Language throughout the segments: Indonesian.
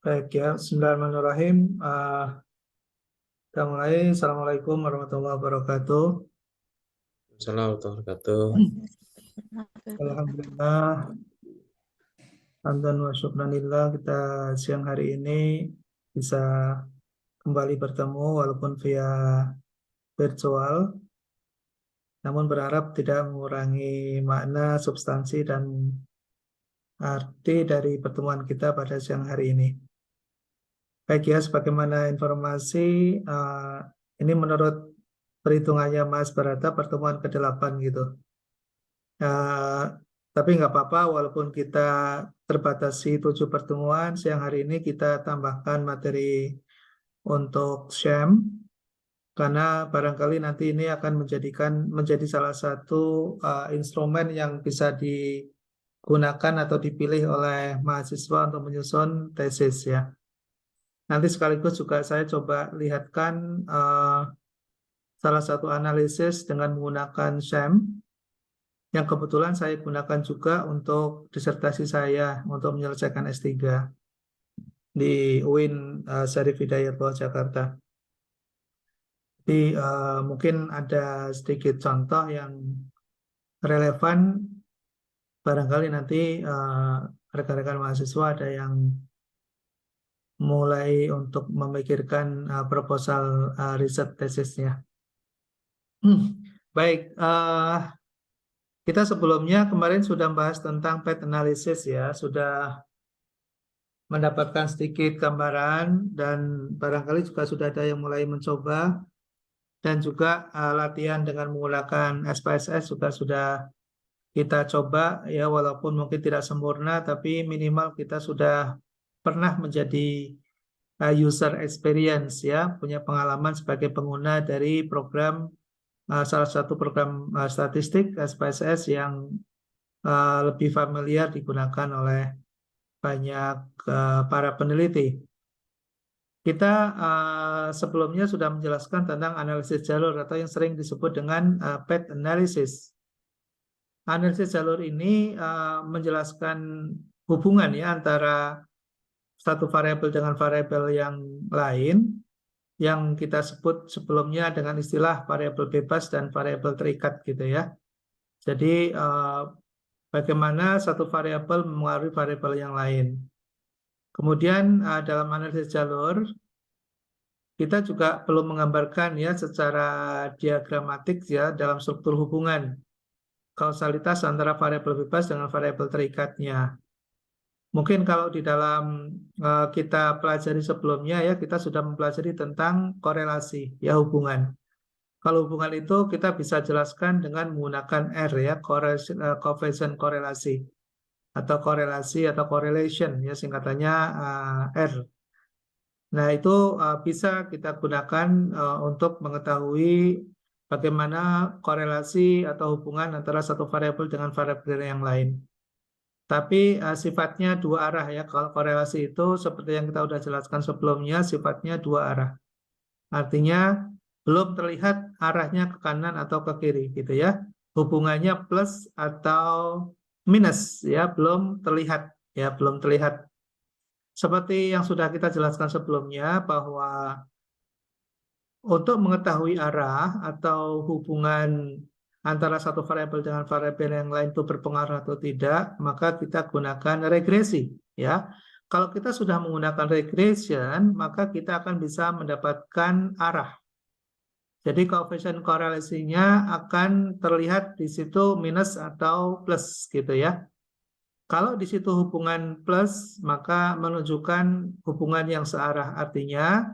Baik ya, Bismillahirrahmanirrahim. Kita mulai. Assalamualaikum warahmatullahi wabarakatuh. Assalamualaikum warahmatullahi Alhamdulillah, hamdan wa syukranillah, kita siang hari ini bisa kembali bertemu walaupun via virtual, namun berharap tidak mengurangi makna, substansi, dan arti dari pertemuan kita pada siang hari ini. Baik ya, sebagaimana informasi, ini menurut perhitungannya Mas Barata pertemuan ke-8 gitu. Eh, tapi nggak apa-apa, walaupun kita terbatasi 7 pertemuan, siang hari ini kita tambahkan materi untuk SHAM, karena barangkali nanti ini akan menjadi salah satu instrumen yang bisa digunakan atau dipilih oleh mahasiswa untuk menyusun tesis ya. Nanti sekaligus juga saya coba lihatkan salah satu analisis dengan menggunakan SHAM, yang kebetulan saya gunakan juga untuk disertasi saya untuk menyelesaikan S3 di UIN Syarif Hidayatullah Jakarta. Jadi mungkin ada sedikit contoh yang relevan, barangkali nanti rekan-rekan mahasiswa ada yang mulai untuk memikirkan proposal riset tesisnya. Baik, kita sebelumnya kemarin sudah bahas tentang path analysis ya, sudah mendapatkan sedikit gambaran dan barangkali juga sudah ada yang mulai mencoba, dan juga latihan dengan menggunakan SPSS juga sudah kita coba ya, walaupun mungkin tidak sempurna tapi minimal kita sudah pernah menjadi user experience ya, punya pengalaman sebagai pengguna dari program salah satu program statistik SPSS yang lebih familiar digunakan oleh banyak para peneliti. Kita sebelumnya sudah menjelaskan tentang analisis jalur atau yang sering disebut dengan path analysis. Analisis jalur ini menjelaskan hubungan ya antara satu variabel dengan variabel yang lain, yang kita sebut sebelumnya dengan istilah variabel bebas dan variabel terikat gitu ya. Jadi bagaimana satu variabel mempengaruhi variabel yang lain. Kemudian dalam analisis jalur kita juga perlu menggambarkan ya secara diagramatik ya dalam struktur hubungan kausalitas antara variabel bebas dengan variabel terikatnya. Mungkin kalau di dalam kita pelajari sebelumnya ya, kita sudah mempelajari tentang korelasi ya, hubungan. Kalau hubungan itu kita bisa jelaskan dengan menggunakan R ya, coefficient korelasi atau korelasi atau correlation ya, singkatannya R. Nah, itu bisa kita gunakan untuk mengetahui bagaimana korelasi atau hubungan antara satu variabel dengan variabel yang lain. Tapi sifatnya dua arah ya. Kalau korelasi itu seperti yang kita sudah jelaskan sebelumnya, sifatnya dua arah. Artinya belum terlihat arahnya ke kanan atau ke kiri gitu ya. Hubungannya plus atau minus ya, belum terlihat ya, belum terlihat. Seperti yang sudah kita jelaskan sebelumnya bahwa untuk mengetahui arah atau hubungan antara satu variabel dengan variabel yang lain itu berpengaruh atau tidak, maka kita gunakan regresi ya. Kalau kita sudah menggunakan regression, maka kita akan bisa mendapatkan arah. Jadi koefisien korelasinya akan terlihat di situ minus atau plus gitu ya. Kalau di situ hubungan plus, maka menunjukkan hubungan yang searah, artinya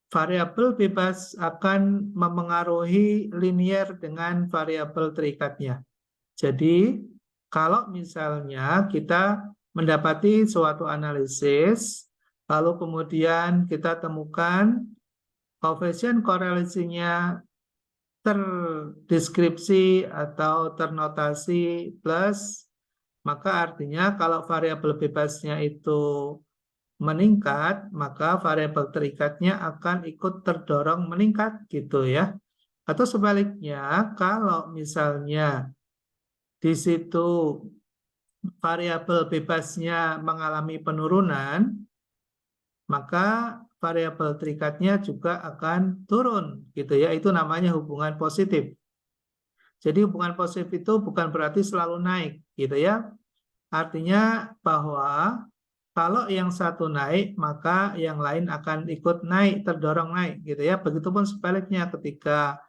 variabel bebas akan memengaruhi linier dengan variabel terikatnya. Jadi, kalau misalnya kita mendapati suatu analisis, lalu kemudian kita temukan koefisien korelasinya terdeskripsi atau ternotasi plus, maka artinya kalau variabel bebasnya itu meningkat, maka variabel terikatnya akan ikut terdorong meningkat gitu ya. Atau sebaliknya, kalau misalnya di situ variabel bebasnya mengalami penurunan, maka variabel terikatnya juga akan turun, gitu ya. Itu namanya hubungan positif. Jadi hubungan positif itu bukan berarti selalu naik, gitu ya. Artinya bahwa kalau yang satu naik, maka yang lain akan ikut naik, terdorong naik, gitu ya. Begitupun sebaliknya, ketika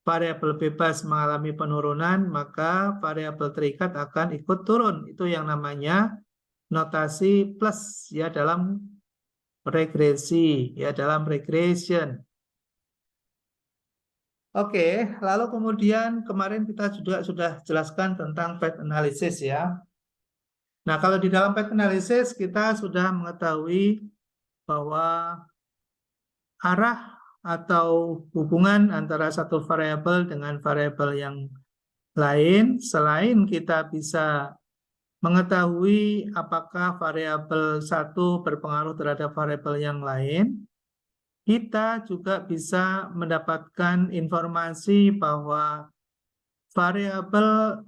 variabel bebas mengalami penurunan, maka variabel terikat akan ikut turun. Itu yang namanya notasi plus ya dalam regresi, ya dalam regression. Oke, lalu kemudian kemarin kita juga sudah jelaskan tentang path analysis ya. Nah, kalau di dalam path analysis kita sudah mengetahui bahwa arah atau hubungan antara satu variabel dengan variabel yang lain, selain kita bisa mengetahui apakah variabel satu berpengaruh terhadap variabel yang lain, kita juga bisa mendapatkan informasi bahwa variabel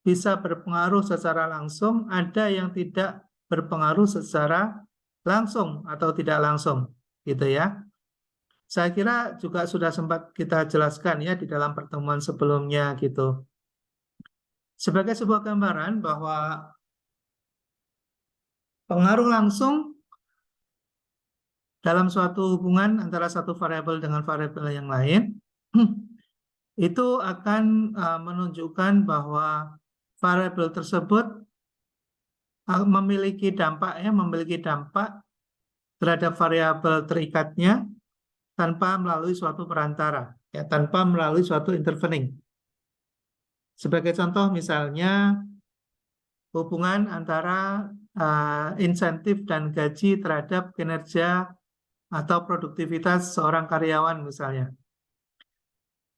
bisa berpengaruh secara langsung, ada yang tidak berpengaruh secara langsung atau tidak langsung, gitu ya. Saya kira juga sudah sempat kita jelaskan ya di dalam pertemuan sebelumnya gitu. Sebagai sebuah gambaran bahwa pengaruh langsung dalam suatu hubungan antara satu variabel dengan variabel yang lain itu akan menunjukkan bahwa variabel tersebut memiliki dampak terhadap variabel terikatnya tanpa melalui suatu perantara, ya, tanpa melalui suatu intervening. Sebagai contoh misalnya hubungan antara insentif dan gaji terhadap kinerja atau produktivitas seorang karyawan misalnya.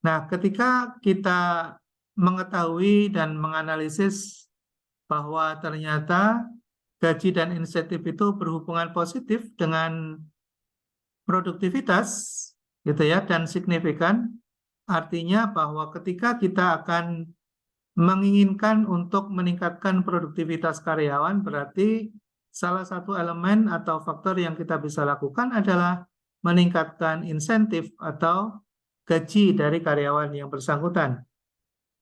Nah, ketika kita mengetahui dan menganalisis bahwa ternyata gaji dan insentif itu berhubungan positif dengan produktivitas, gitu ya, dan signifikan, artinya bahwa ketika kita akan menginginkan untuk meningkatkan produktivitas karyawan, berarti salah satu elemen atau faktor yang kita bisa lakukan adalah meningkatkan insentif atau gaji dari karyawan yang bersangkutan.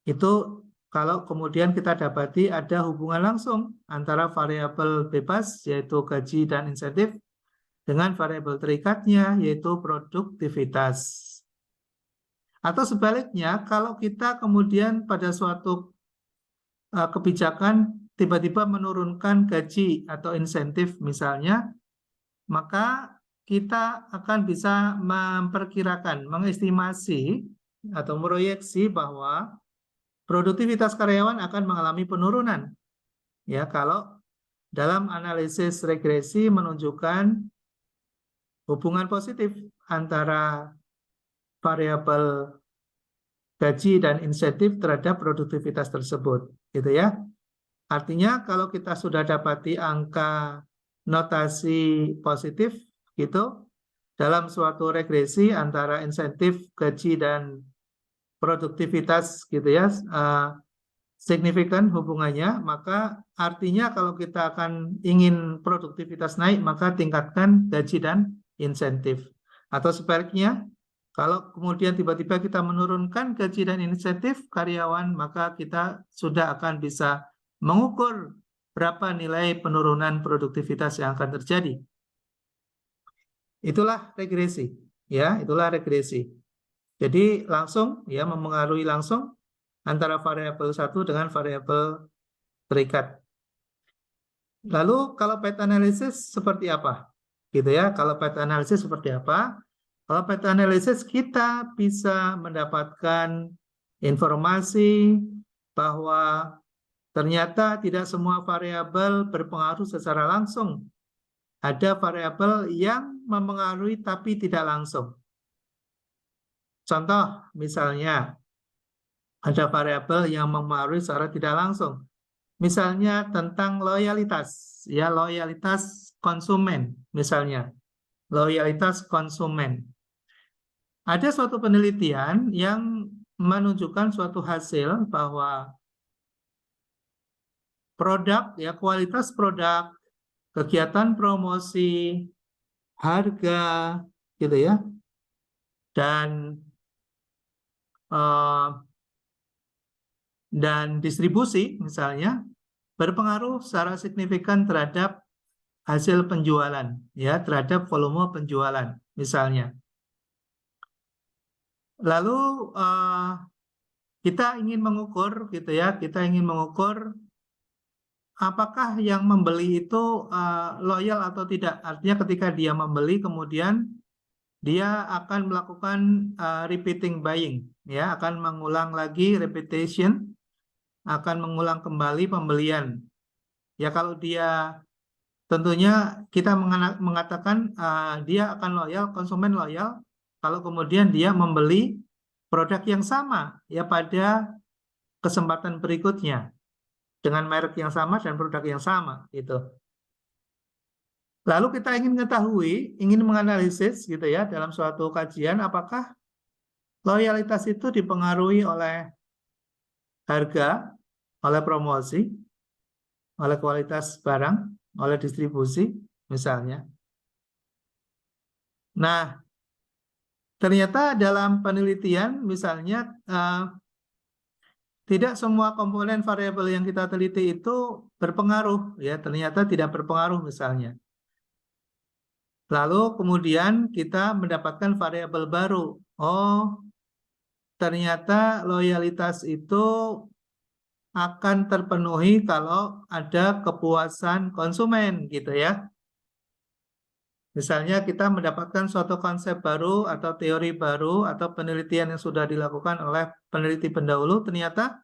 Itu kalau kemudian kita dapati ada hubungan langsung antara variabel bebas, yaitu gaji dan insentif, dengan variabel terikatnya, yaitu produktivitas. Atau sebaliknya, kalau kita kemudian pada suatu kebijakan tiba-tiba menurunkan gaji atau insentif misalnya, maka kita akan bisa memperkirakan, mengestimasi atau meroyeksi bahwa produktivitas karyawan akan mengalami penurunan. Ya, kalau dalam analisis regresi menunjukkan hubungan positif antara variabel gaji dan insentif terhadap produktivitas tersebut, gitu ya. Artinya kalau kita sudah dapati angka notasi positif gitu dalam suatu regresi antara insentif, gaji dan produktivitas gitu ya, signifikan hubungannya, maka artinya kalau kita akan ingin produktivitas naik, maka tingkatkan gaji dan insentif. Atau sebaliknya, kalau kemudian tiba-tiba kita menurunkan gaji dan insentif karyawan, maka kita sudah akan bisa mengukur berapa nilai penurunan produktivitas yang akan terjadi. Itulah regresi, ya, itulah regresi. Jadi langsung, ya, mempengaruhi langsung antara variabel satu dengan variabel terikat. Lalu kalau path analysis seperti apa? Gitu ya, kalau path analysis seperti apa? Kalau path analysis kita bisa mendapatkan informasi bahwa ternyata tidak semua variabel berpengaruh secara langsung. Ada variabel yang mempengaruhi tapi tidak langsung. Contoh misalnya ada variabel yang mempengaruhi secara tidak langsung. Misalnya tentang loyalitas, ya, loyalitas konsumen misalnya. Loyalitas konsumen. Ada suatu penelitian yang menunjukkan suatu hasil bahwa produk, ya, kualitas produk, kegiatan promosi, harga gitu ya, dan eh, distribusi misalnya berpengaruh secara signifikan terhadap hasil penjualan ya, terhadap volume penjualan misalnya. Lalu kita ingin mengukur gitu ya, kita ingin mengukur apakah yang membeli itu loyal atau tidak. Artinya ketika dia membeli kemudian dia akan melakukan repeating buying ya, akan mengulang lagi repetition, akan mengulang kembali pembelian. Ya kalau dia tentunya kita mengatakan dia akan loyal, konsumen loyal kalau kemudian dia membeli produk yang sama ya pada kesempatan berikutnya dengan merek yang sama dan produk yang sama gitu. Lalu kita ingin mengetahui, ingin menganalisis gitu ya dalam suatu kajian apakah loyalitas itu dipengaruhi oleh harga, oleh promosi, oleh kualitas barang, oleh distribusi misalnya. Nah, ternyata dalam penelitian misalnya tidak semua komponen variabel yang kita teliti itu berpengaruh ya, ternyata tidak berpengaruh misalnya. Lalu kemudian kita mendapatkan variabel baru. Oh, ternyata loyalitas itu akan terpenuhi kalau ada kepuasan konsumen gitu ya. Misalnya kita mendapatkan suatu konsep baru atau teori baru atau penelitian yang sudah dilakukan oleh peneliti pendahulu, ternyata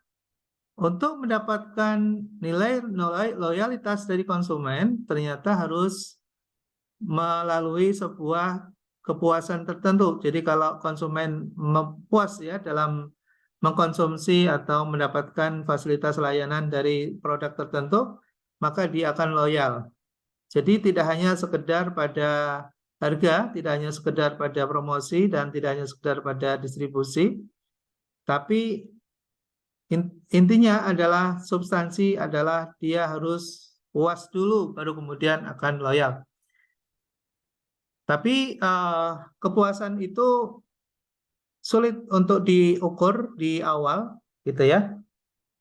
untuk mendapatkan nilai loyalitas dari konsumen ternyata harus melalui sebuah kepuasan tertentu. Jadi kalau konsumen puas ya dalam mengkonsumsi atau mendapatkan fasilitas layanan dari produk tertentu, maka dia akan loyal. Jadi tidak hanya sekedar pada harga, tidak hanya sekedar pada promosi, dan tidak hanya sekedar pada distribusi, tapi intinya adalah substansi adalah dia harus puas dulu, baru kemudian akan loyal. Tapi kepuasan itu sulit untuk diukur di awal, gitu ya.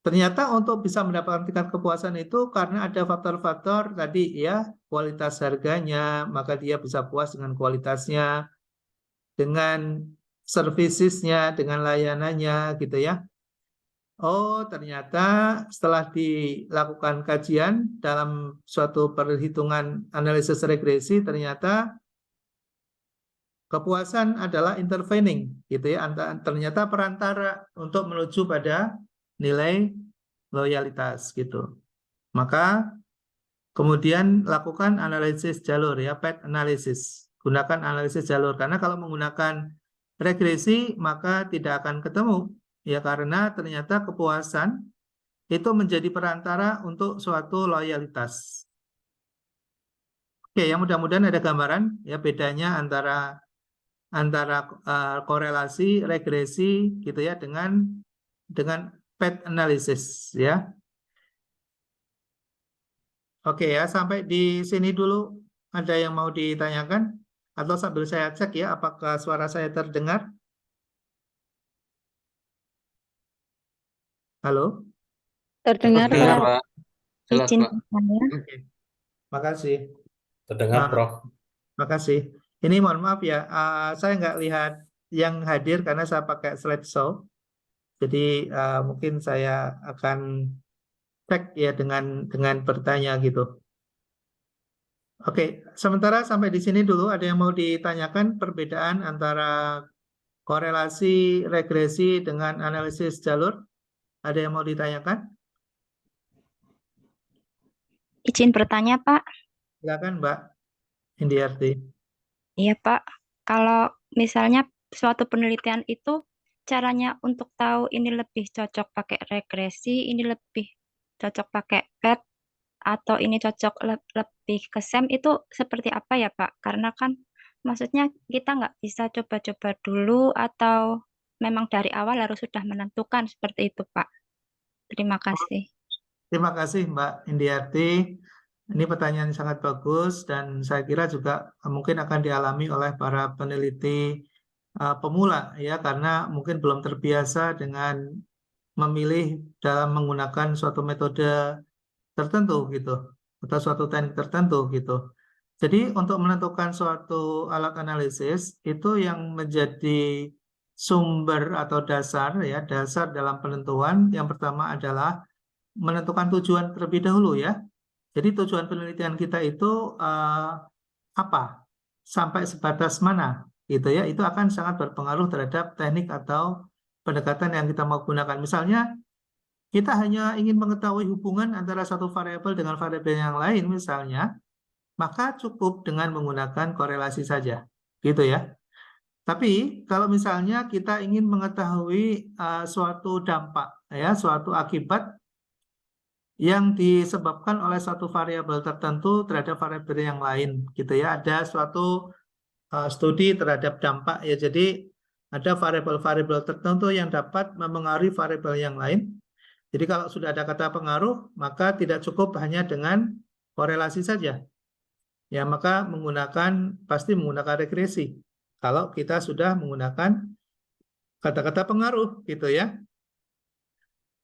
Ternyata untuk bisa mendapatkan tingkat kepuasan itu karena ada faktor-faktor tadi ya, kualitas harganya, maka dia bisa puas dengan kualitasnya, dengan servicesnya, dengan layanannya gitu ya. Oh, ternyata setelah dilakukan kajian dalam suatu perhitungan analisis regresi, ternyata kepuasan adalah intervening gitu ya, ternyata perantara untuk menuju pada nilai loyalitas gitu. Maka kemudian lakukan analisis jalur ya, path analysis. Gunakan analisis jalur karena kalau menggunakan regresi maka tidak akan ketemu ya, karena ternyata kepuasan itu menjadi perantara untuk suatu loyalitas. Oke, yang mudah-mudahan ada gambaran ya bedanya antara korelasi, regresi gitu ya dengan path analysis ya. Oke ya, sampai di sini dulu. Ada yang mau ditanyakan? Atau sambil saya cek ya, apakah suara saya terdengar? Halo? Terdengar, Terdengar, Pak. Pak. Jelas, Izin Pak. bertanya. Oke, makasih. Terdengar, Prof. Makasih. Ini mohon maaf ya, saya nggak lihat yang hadir karena saya pakai slideshow. Jadi mungkin saya akan cek ya dengan bertanya gitu. Oke, sementara sampai di sini dulu. Ada yang mau ditanyakan perbedaan antara korelasi, regresi dengan analisis jalur? Ada yang mau ditanyakan? Izin bertanya, Pak. Silakan Mbak Indiarti. Iya, Pak. Kalau misalnya suatu penelitian itu caranya untuk tahu ini lebih cocok pakai regresi, ini lebih cocok pakai PET, atau ini cocok lebih ke SEM itu seperti apa ya, Pak? Karena kan maksudnya kita nggak bisa coba-coba dulu atau memang dari awal harus sudah menentukan seperti itu, Pak. Terima kasih. Terima kasih Mbak Indiarti. Ini pertanyaan yang sangat bagus dan saya kira juga mungkin akan dialami oleh para peneliti pemula ya, karena mungkin belum terbiasa dengan memilih dalam menggunakan suatu metode tertentu gitu atau suatu teknik tertentu gitu. Jadi untuk menentukan suatu alat analisis itu yang menjadi sumber atau dasar ya, dasar dalam penentuan yang pertama adalah menentukan tujuan terlebih dahulu ya. Jadi tujuan penelitian kita itu apa? Sampai sebatas mana gitu ya. Itu akan sangat berpengaruh terhadap teknik atau pendekatan yang kita mau gunakan. Misalnya kita hanya ingin mengetahui hubungan antara satu variabel dengan variabel yang lain misalnya, maka cukup dengan menggunakan korelasi saja, gitu ya. Tapi kalau misalnya kita ingin mengetahui suatu dampak, ya, suatu akibat yang disebabkan oleh suatu variabel tertentu terhadap variabel yang lain, gitu ya. Ada suatu studi terhadap dampak, ya. Jadi ada variabel-variabel tertentu yang dapat memengaruhi variabel yang lain. Jadi kalau sudah ada kata pengaruh, maka tidak cukup hanya dengan korelasi saja. Ya, maka pasti menggunakan regresi. Kalau kita sudah menggunakan kata-kata pengaruh, gitu ya.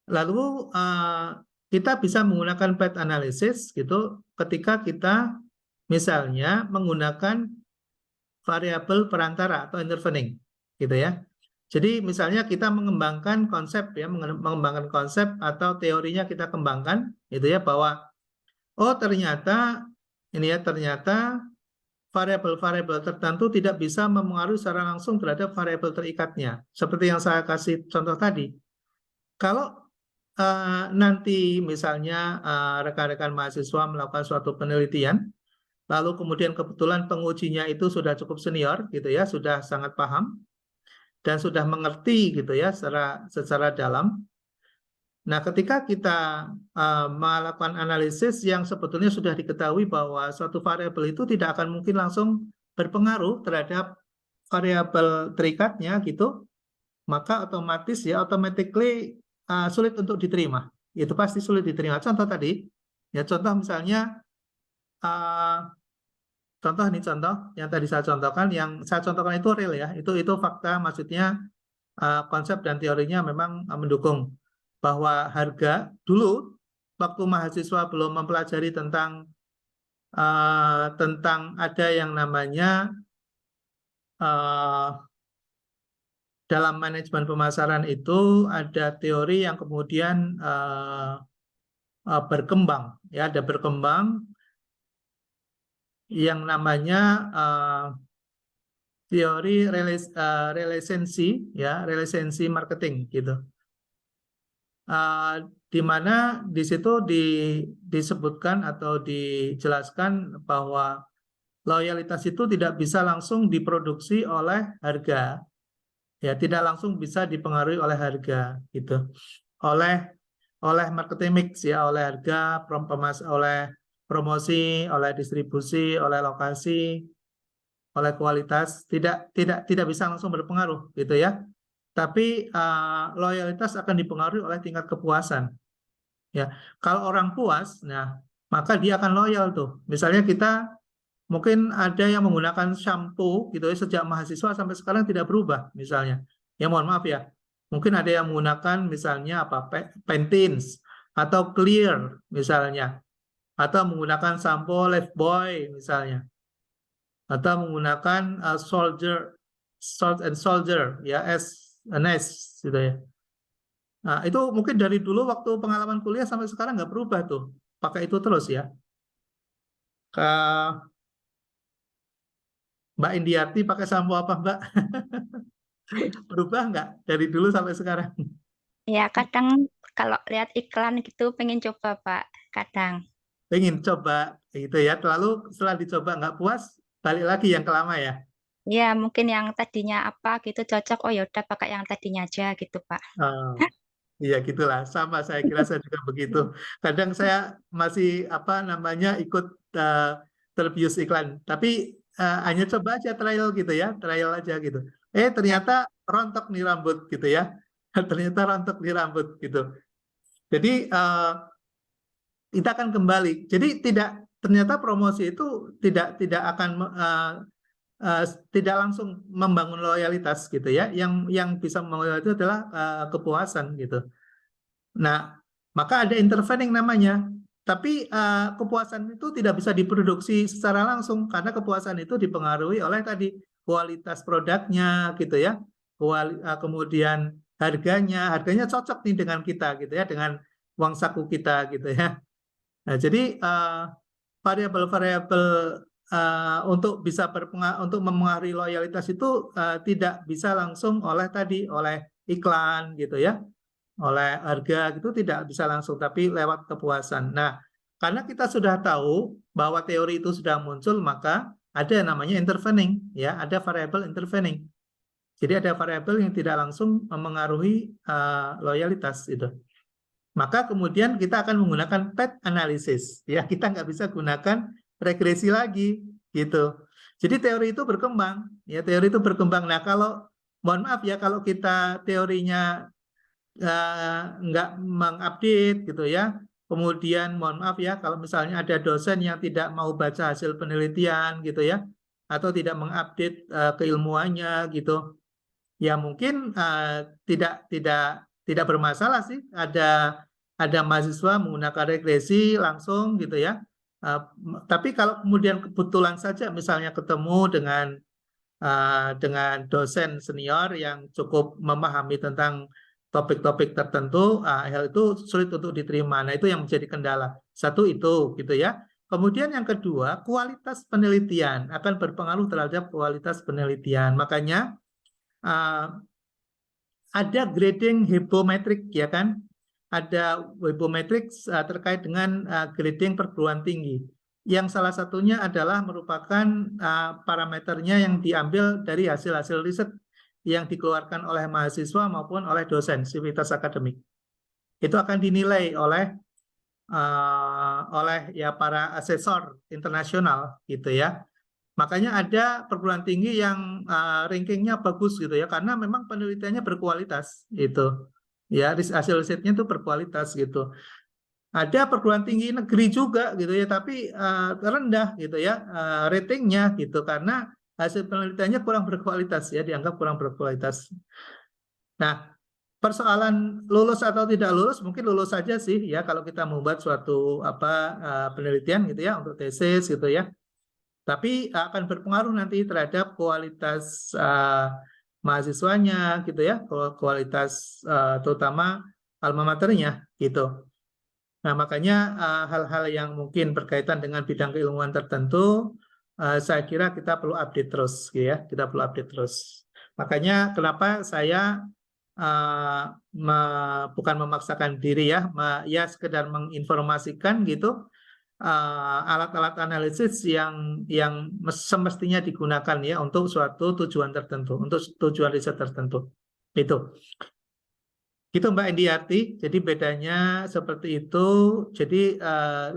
Lalu kita bisa menggunakan path analysis, gitu, ketika kita misalnya menggunakan variabel perantara atau intervening, gitu ya. Jadi misalnya kita mengembangkan konsep ya, mengembangkan konsep atau teorinya kita kembangkan, gitu ya, bahwa oh ternyata ini ya, ternyata variabel-variabel tertentu tidak bisa memengaruhi secara langsung terhadap variabel terikatnya. Seperti yang saya kasih contoh tadi. Kalau nanti misalnya rekan-rekan mahasiswa melakukan suatu penelitian, lalu kemudian kebetulan pengujinya itu sudah cukup senior, gitu ya, sudah sangat paham dan sudah mengerti, gitu ya, secara dalam. Nah, ketika kita melakukan analisis yang sebetulnya sudah diketahui bahwa suatu variabel itu tidak akan mungkin langsung berpengaruh terhadap variabel terikatnya, gitu, maka otomatis ya, automatically sulit untuk diterima. Itu pasti sulit diterima. Contoh tadi, ya contoh misalnya, contoh yang tadi saya contohkan, yang saya contohkan itu real ya, itu fakta, maksudnya konsep dan teorinya memang mendukung bahwa harga dulu waktu mahasiswa belum mempelajari tentang ada yang namanya dalam manajemen pemasaran itu ada teori yang kemudian berkembang ya, ada berkembang yang namanya teori relasensi marketing gitu. Di mana di situ disebutkan atau dijelaskan bahwa loyalitas itu tidak bisa langsung diproduksi oleh harga, ya tidak langsung bisa dipengaruhi oleh harga, gitu, oleh marketing mix ya, oleh harga, oleh promosi, oleh distribusi, oleh lokasi, oleh kualitas, tidak bisa langsung berpengaruh, gitu ya. Tapi loyalitas akan dipengaruhi oleh tingkat kepuasan. Ya, kalau orang puas, nah maka dia akan loyal tuh. Misalnya kita mungkin ada yang menggunakan shampoo gitu ya sejak mahasiswa sampai sekarang tidak berubah misalnya. Ya mohon maaf ya. Mungkin ada yang menggunakan misalnya Pantene atau Clear misalnya, atau menggunakan sampo Lifebuoy misalnya, atau menggunakan Salt and Soldier ya, NS gitu ya. Nah, itu mungkin dari dulu waktu pengalaman kuliah sampai sekarang nggak berubah tuh. Pakai itu terus ya. Mbak Indiarti pakai sampo apa, Mbak? Berubah nggak dari dulu sampai sekarang? Ya, kadang kalau lihat iklan gitu pengen coba, Pak. Kadang. Pengen coba gitu ya. Lalu setelah dicoba nggak puas, balik lagi yang ke lama ya. Ya, mungkin yang tadinya apa gitu cocok. Oh ya udah pakai yang tadinya aja gitu, Pak. Oh, iya gitulah. Sama saya kira saya juga begitu. Kadang saya masih apa namanya ikut terbius iklan, tapi hanya coba aja trial gitu ya, trial aja gitu. Ya. Ternyata rontok nih rambut gitu ya. Ternyata rontok nih rambut gitu. Jadi kita akan kembali. Jadi ternyata promosi itu tidak akan tidak langsung membangun loyalitas gitu ya. Yang bisa membangun loyalitas itu adalah kepuasan gitu. Nah, maka ada intervening namanya. Tapi kepuasan itu tidak bisa diproduksi secara langsung karena kepuasan itu dipengaruhi oleh tadi kualitas produknya gitu ya. Kemudian harganya cocok nih dengan kita gitu ya, dengan uang saku kita gitu ya. Nah, jadi variabel-variabel untuk bisa untuk mempengaruhi loyalitas itu tidak bisa langsung oleh iklan gitu ya, oleh harga gitu tidak bisa langsung, tapi lewat kepuasan. Nah, karena kita sudah tahu bahwa teori itu sudah muncul, maka ada yang namanya intervening ya, ada variabel intervening. Jadi ada variabel yang tidak langsung memengaruhi loyalitas itu. Maka kemudian kita akan menggunakan path analysis ya, kita nggak bisa gunakan regresi lagi gitu. Jadi teori itu berkembang ya, teori itu berkembang. Nah, kalau mohon maaf ya kalau kita teorinya nggak mengupdate gitu ya, kemudian mohon maaf ya kalau misalnya ada dosen yang tidak mau baca hasil penelitian gitu ya, atau tidak mengupdate keilmuannya gitu, ya mungkin tidak bermasalah sih ada mahasiswa menggunakan regresi langsung gitu ya. Tapi kalau kemudian kebetulan saja misalnya ketemu dengan dosen senior yang cukup memahami tentang topik-topik tertentu, hal itu sulit untuk diterima. Nah, itu yang menjadi kendala. Satu itu gitu ya. Kemudian yang kedua, kualitas penelitian akan berpengaruh terhadap kualitas penelitian. Makanya ada grading hypometrik ya kan, ada hypometrik terkait dengan grading perguruan tinggi, yang salah satunya adalah merupakan parameternya yang diambil dari hasil-hasil riset yang dikeluarkan oleh mahasiswa maupun oleh dosen sivitas akademik. Itu akan dinilai oleh ya para asesor internasional gitu ya. Makanya ada perguruan tinggi yang rankingnya bagus gitu ya, karena memang penelitiannya berkualitas gitu. Ya, hasil risetnya itu berkualitas gitu. Ada perguruan tinggi negeri juga gitu ya, tapi rendah gitu ya ratingnya gitu, karena hasil penelitiannya kurang berkualitas ya, dianggap kurang berkualitas. Nah, persoalan lulus atau tidak lulus, mungkin lulus saja sih ya kalau kita membuat suatu penelitian gitu ya untuk tesis gitu ya. Tapi akan berpengaruh nanti terhadap kualitas mahasiswanya gitu ya, kualitas terutama alma maternya gitu. Nah, makanya hal-hal yang mungkin berkaitan dengan bidang keilmuan tertentu, saya kira kita perlu update terus gitu ya, kita perlu update terus. Makanya kenapa saya bukan memaksakan diri ya, ya sekedar menginformasikan gitu, alat-alat analisis yang semestinya digunakan ya untuk suatu tujuan tertentu, untuk tujuan riset tertentu. Itu Mbak Indiarti. Jadi bedanya seperti itu. Jadi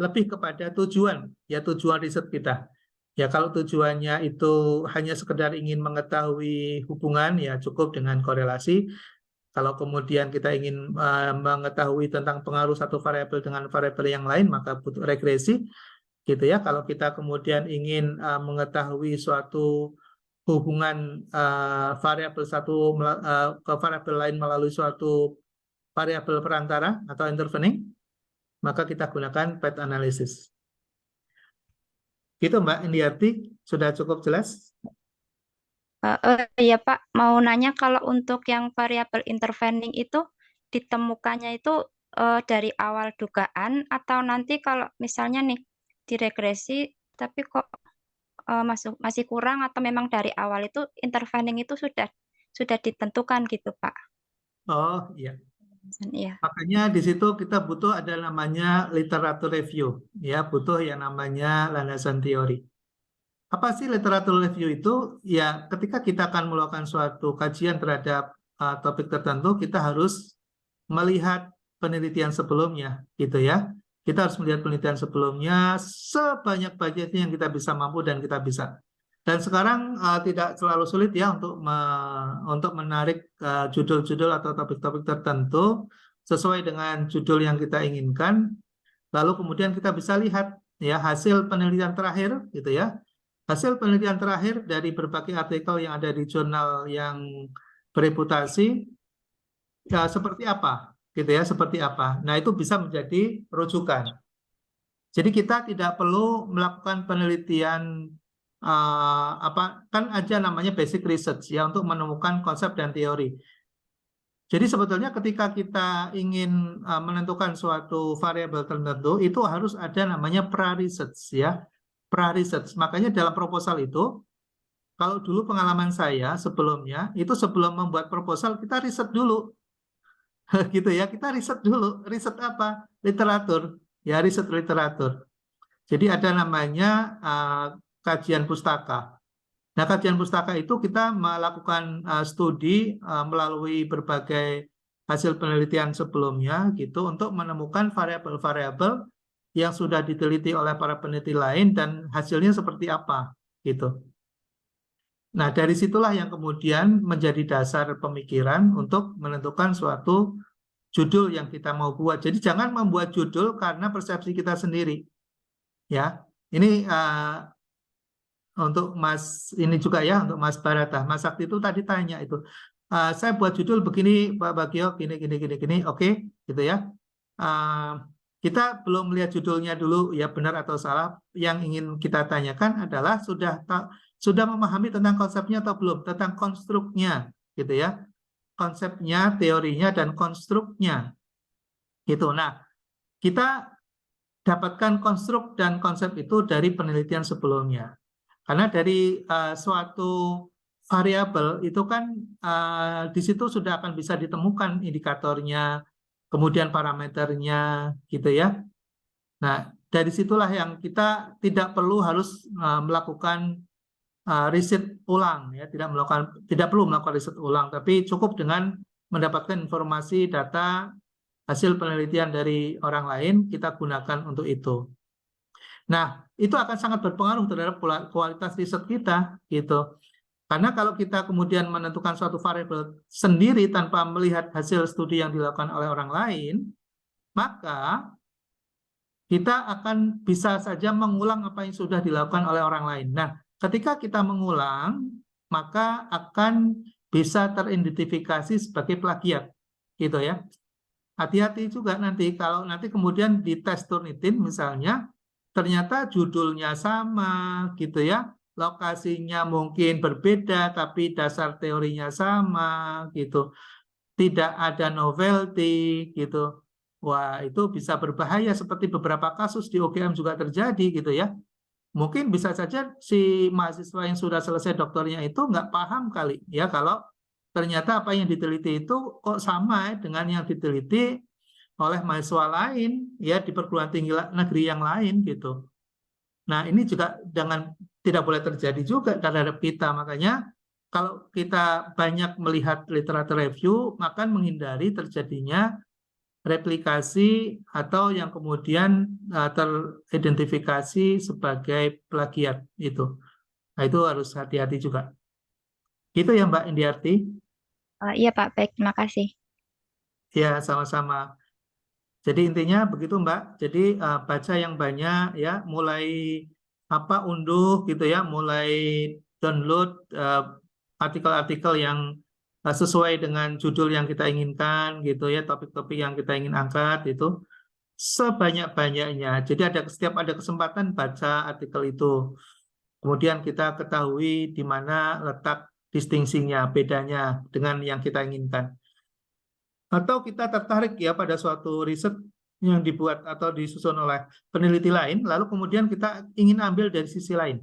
lebih kepada tujuan ya, tujuan riset kita. Ya kalau tujuannya itu hanya sekedar ingin mengetahui hubungan ya cukup dengan korelasi. Kalau kemudian kita ingin mengetahui tentang pengaruh satu variabel dengan variabel yang lain, maka butuh regresi, gitu ya. Kalau kita kemudian ingin mengetahui suatu hubungan variabel satu ke variabel lain melalui suatu variabel perantara atau intervening, maka kita gunakan path analysis. Gitu Mbak Indiarti, sudah cukup jelas? Iya Pak, mau nanya kalau untuk yang variabel intervening itu ditemukannya itu dari awal dugaan atau nanti kalau misalnya nih diregresi tapi kok masih kurang, atau memang dari awal itu intervening itu sudah ditentukan gitu Pak? Oh iya. Iya. Makanya di situ kita butuh ada namanya literatur review, ya butuh yang namanya landasan teori. Apa sih literatur review itu? Ya, ketika kita akan melakukan suatu kajian terhadap topik tertentu, kita harus melihat penelitian sebelumnya, gitu ya. Kita harus melihat penelitian sebelumnya sebanyak-banyaknya yang kita bisa mampu dan kita bisa. Dan sekarang tidak selalu sulit ya untuk menarik judul-judul atau topik-topik tertentu sesuai dengan judul yang kita inginkan. Lalu kemudian kita bisa lihat ya hasil penelitian terakhir gitu ya. Hasil penelitian terakhir dari berbagai artikel yang ada di jurnal yang bereputasi ya seperti apa gitu ya, seperti apa. Nah, itu bisa menjadi rujukan. Jadi kita tidak perlu melakukan penelitian apa kan aja namanya basic research ya untuk menemukan konsep dan teori. Jadi sebetulnya ketika kita ingin menentukan suatu variabel tertentu itu harus ada namanya pra-research ya. Pra-research. Makanya dalam proposal itu kalau dulu pengalaman saya sebelumnya itu sebelum membuat proposal kita riset dulu. Gitu ya, kita riset dulu. Riset apa? Literatur. Ya, riset literatur. Jadi ada namanya kajian pustaka. Nah, kajian pustaka itu kita melakukan studi melalui berbagai hasil penelitian sebelumnya gitu untuk menemukan variabel-variabel yang sudah diteliti oleh para peneliti lain dan hasilnya seperti apa gitu. Nah, dari situlah yang kemudian menjadi dasar pemikiran untuk menentukan suatu judul yang kita mau buat. Jadi jangan membuat judul karena persepsi kita sendiri. Ya, ini untuk Mas ini juga ya untuk Mas Barata. Mas Sakti itu tadi tanya itu, saya buat judul begini Pak Bagio, gini, oke, gitu ya. Kita belum melihat judulnya dulu ya benar atau salah. Yang ingin kita tanyakan adalah sudah memahami tentang konsepnya atau belum, tentang konstruknya, gitu ya. Konsepnya, teorinya, dan konstruknya. Gitu. Nah, kita dapatkan konstruk dan konsep itu dari penelitian sebelumnya. Karena dari suatu variabel itu kan di situ sudah akan bisa ditemukan indikatornya, kemudian parameternya, gitu ya. Nah, dari situlah yang kita tidak perlu harus melakukan riset ulang, ya, tidak perlu melakukan riset ulang, tapi cukup dengan mendapatkan informasi, data, hasil penelitian dari orang lain, kita gunakan untuk itu. Nah, itu akan sangat berpengaruh terhadap kualitas riset kita, gitu. Karena kalau kita kemudian menentukan suatu variabel sendiri tanpa melihat hasil studi yang dilakukan oleh orang lain, maka kita akan bisa saja mengulang apa yang sudah dilakukan oleh orang lain. Nah, ketika kita mengulang, maka akan bisa teridentifikasi sebagai plagiat, gitu ya. Hati-hati juga nanti kalau nanti kemudian di tes Turnitin misalnya ternyata judulnya sama gitu ya, lokasinya mungkin berbeda tapi dasar teorinya sama gitu, tidak ada novelty gitu. Wah, itu bisa berbahaya seperti beberapa kasus di UGM juga terjadi gitu ya. Mungkin bisa saja si mahasiswa yang sudah selesai doktornya itu nggak paham kali ya kalau ternyata apa yang diteliti itu kok sama dengan yang diteliti oleh mahasiswa lain ya di perguruan tinggi negeri yang lain gitu. Nah, ini juga tidak boleh terjadi juga terhadap kita. Makanya kalau kita banyak melihat literatur review, maka menghindari terjadinya replikasi atau yang kemudian teridentifikasi sebagai plagiat itu. Nah, itu harus hati-hati juga. Gitu ya Mbak Indiarti? Iya Pak, baik, terima kasih. Ya, sama-sama. Jadi intinya begitu Mbak. Jadi baca yang banyak ya, mulai unduh gitu ya, mulai download artikel-artikel yang sesuai dengan judul yang kita inginkan gitu ya, topik-topik yang kita ingin angkat itu sebanyak-banyaknya. Jadi setiap ada kesempatan baca artikel itu. Kemudian kita ketahui di mana letak distingsinya, bedanya dengan yang kita inginkan. Atau kita tertarik ya pada suatu riset yang dibuat atau disusun oleh peneliti lain, lalu kemudian kita ingin ambil dari sisi lain.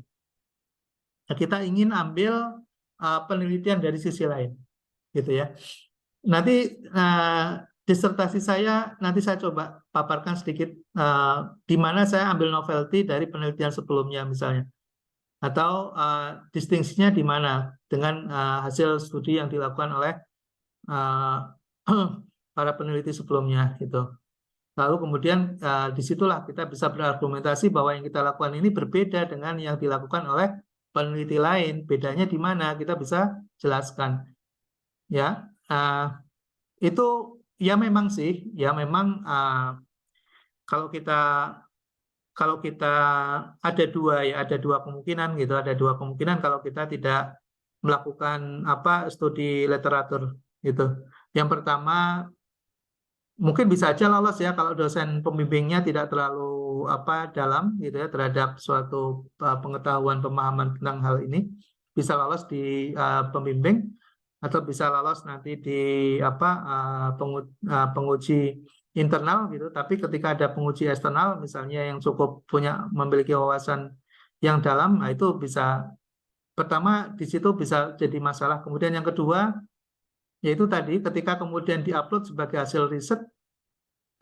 Nah, kita ingin ambil penelitian dari sisi lain, gitu ya. Nanti disertasi saya nanti saya coba paparkan sedikit di mana saya ambil novelty dari penelitian sebelumnya misalnya, atau distingsinya di mana dengan hasil studi yang dilakukan oleh para peneliti sebelumnya gitu. Lalu kemudian disitulah kita bisa berargumentasi bahwa yang kita lakukan ini berbeda dengan yang dilakukan oleh peneliti lain. Bedanya di mana? Kita bisa jelaskan. Ya, itu ya memang sih, ya memang kalau kita kalau kita ada dua kemungkinan gitu, ada dua kemungkinan kalau kita tidak melakukan studi literatur gitu. Yang pertama, mungkin bisa aja lolos ya kalau dosen pembimbingnya tidak terlalu dalam gitu ya terhadap suatu pengetahuan pemahaman tentang hal ini, bisa lolos di pembimbing atau bisa lolos nanti di penguji internal gitu. Tapi ketika ada penguji eksternal misalnya yang cukup memiliki wawasan yang dalam, nah itu bisa pertama di situ bisa jadi masalah. Kemudian yang kedua yaitu tadi ketika kemudian diupload sebagai hasil riset,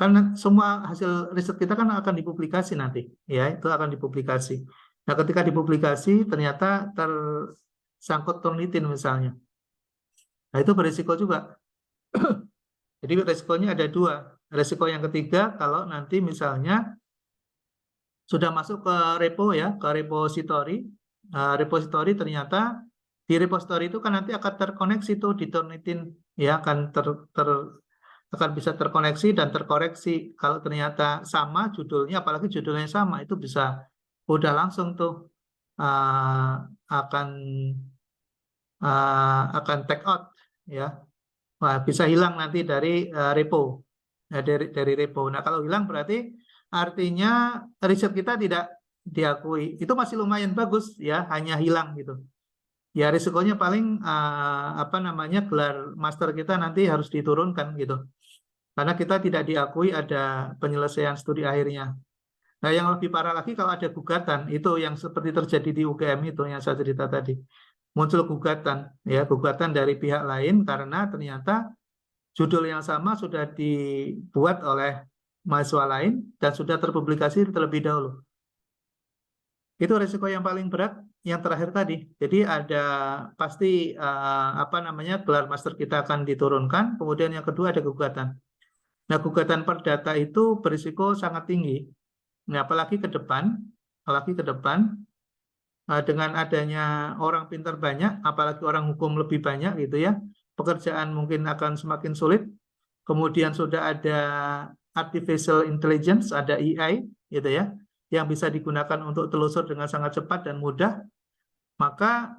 karena semua hasil riset kita kan akan dipublikasi nanti, ya itu akan dipublikasi. Nah ketika dipublikasi ternyata tersangkut Turnitin misalnya, nah itu berisiko juga. Jadi risikonya ada dua. Risiko yang ketiga kalau nanti misalnya sudah masuk ke repo ya, ke repository, repository ternyata di repository itu kan nanti akan terkoneksi tuh di Turnitin, ya akan akan bisa terkoneksi dan terkoreksi. Kalau ternyata sama judulnya, apalagi judulnya sama, itu bisa udah langsung tuh akan take out ya. Wah, bisa hilang nanti dari repo. Nah, dari repo. Nah, kalau hilang berarti artinya riset kita tidak diakui. Itu masih lumayan bagus ya, hanya hilang gitu. Ya risikonya paling gelar master kita nanti harus diturunkan gitu. Karena kita tidak diakui ada penyelesaian studi akhirnya. Nah, yang lebih parah lagi kalau ada gugatan, itu yang seperti terjadi di UGM itu yang saya cerita tadi. Muncul gugatan, ya gugatan dari pihak lain karena ternyata judul yang sama sudah dibuat oleh mahasiswa lain dan sudah terpublikasi terlebih dahulu. Itu risiko yang paling berat yang terakhir tadi. Jadi ada pasti gelar master kita akan diturunkan, kemudian yang kedua ada gugatan. Nah, gugatan perdata itu berisiko sangat tinggi. Nah, apalagi ke depan dengan adanya orang pintar banyak, apalagi orang hukum lebih banyak gitu ya, pekerjaan mungkin akan semakin sulit. Kemudian sudah ada artificial intelligence, ada AI gitu ya, yang bisa digunakan untuk telusur dengan sangat cepat dan mudah. Maka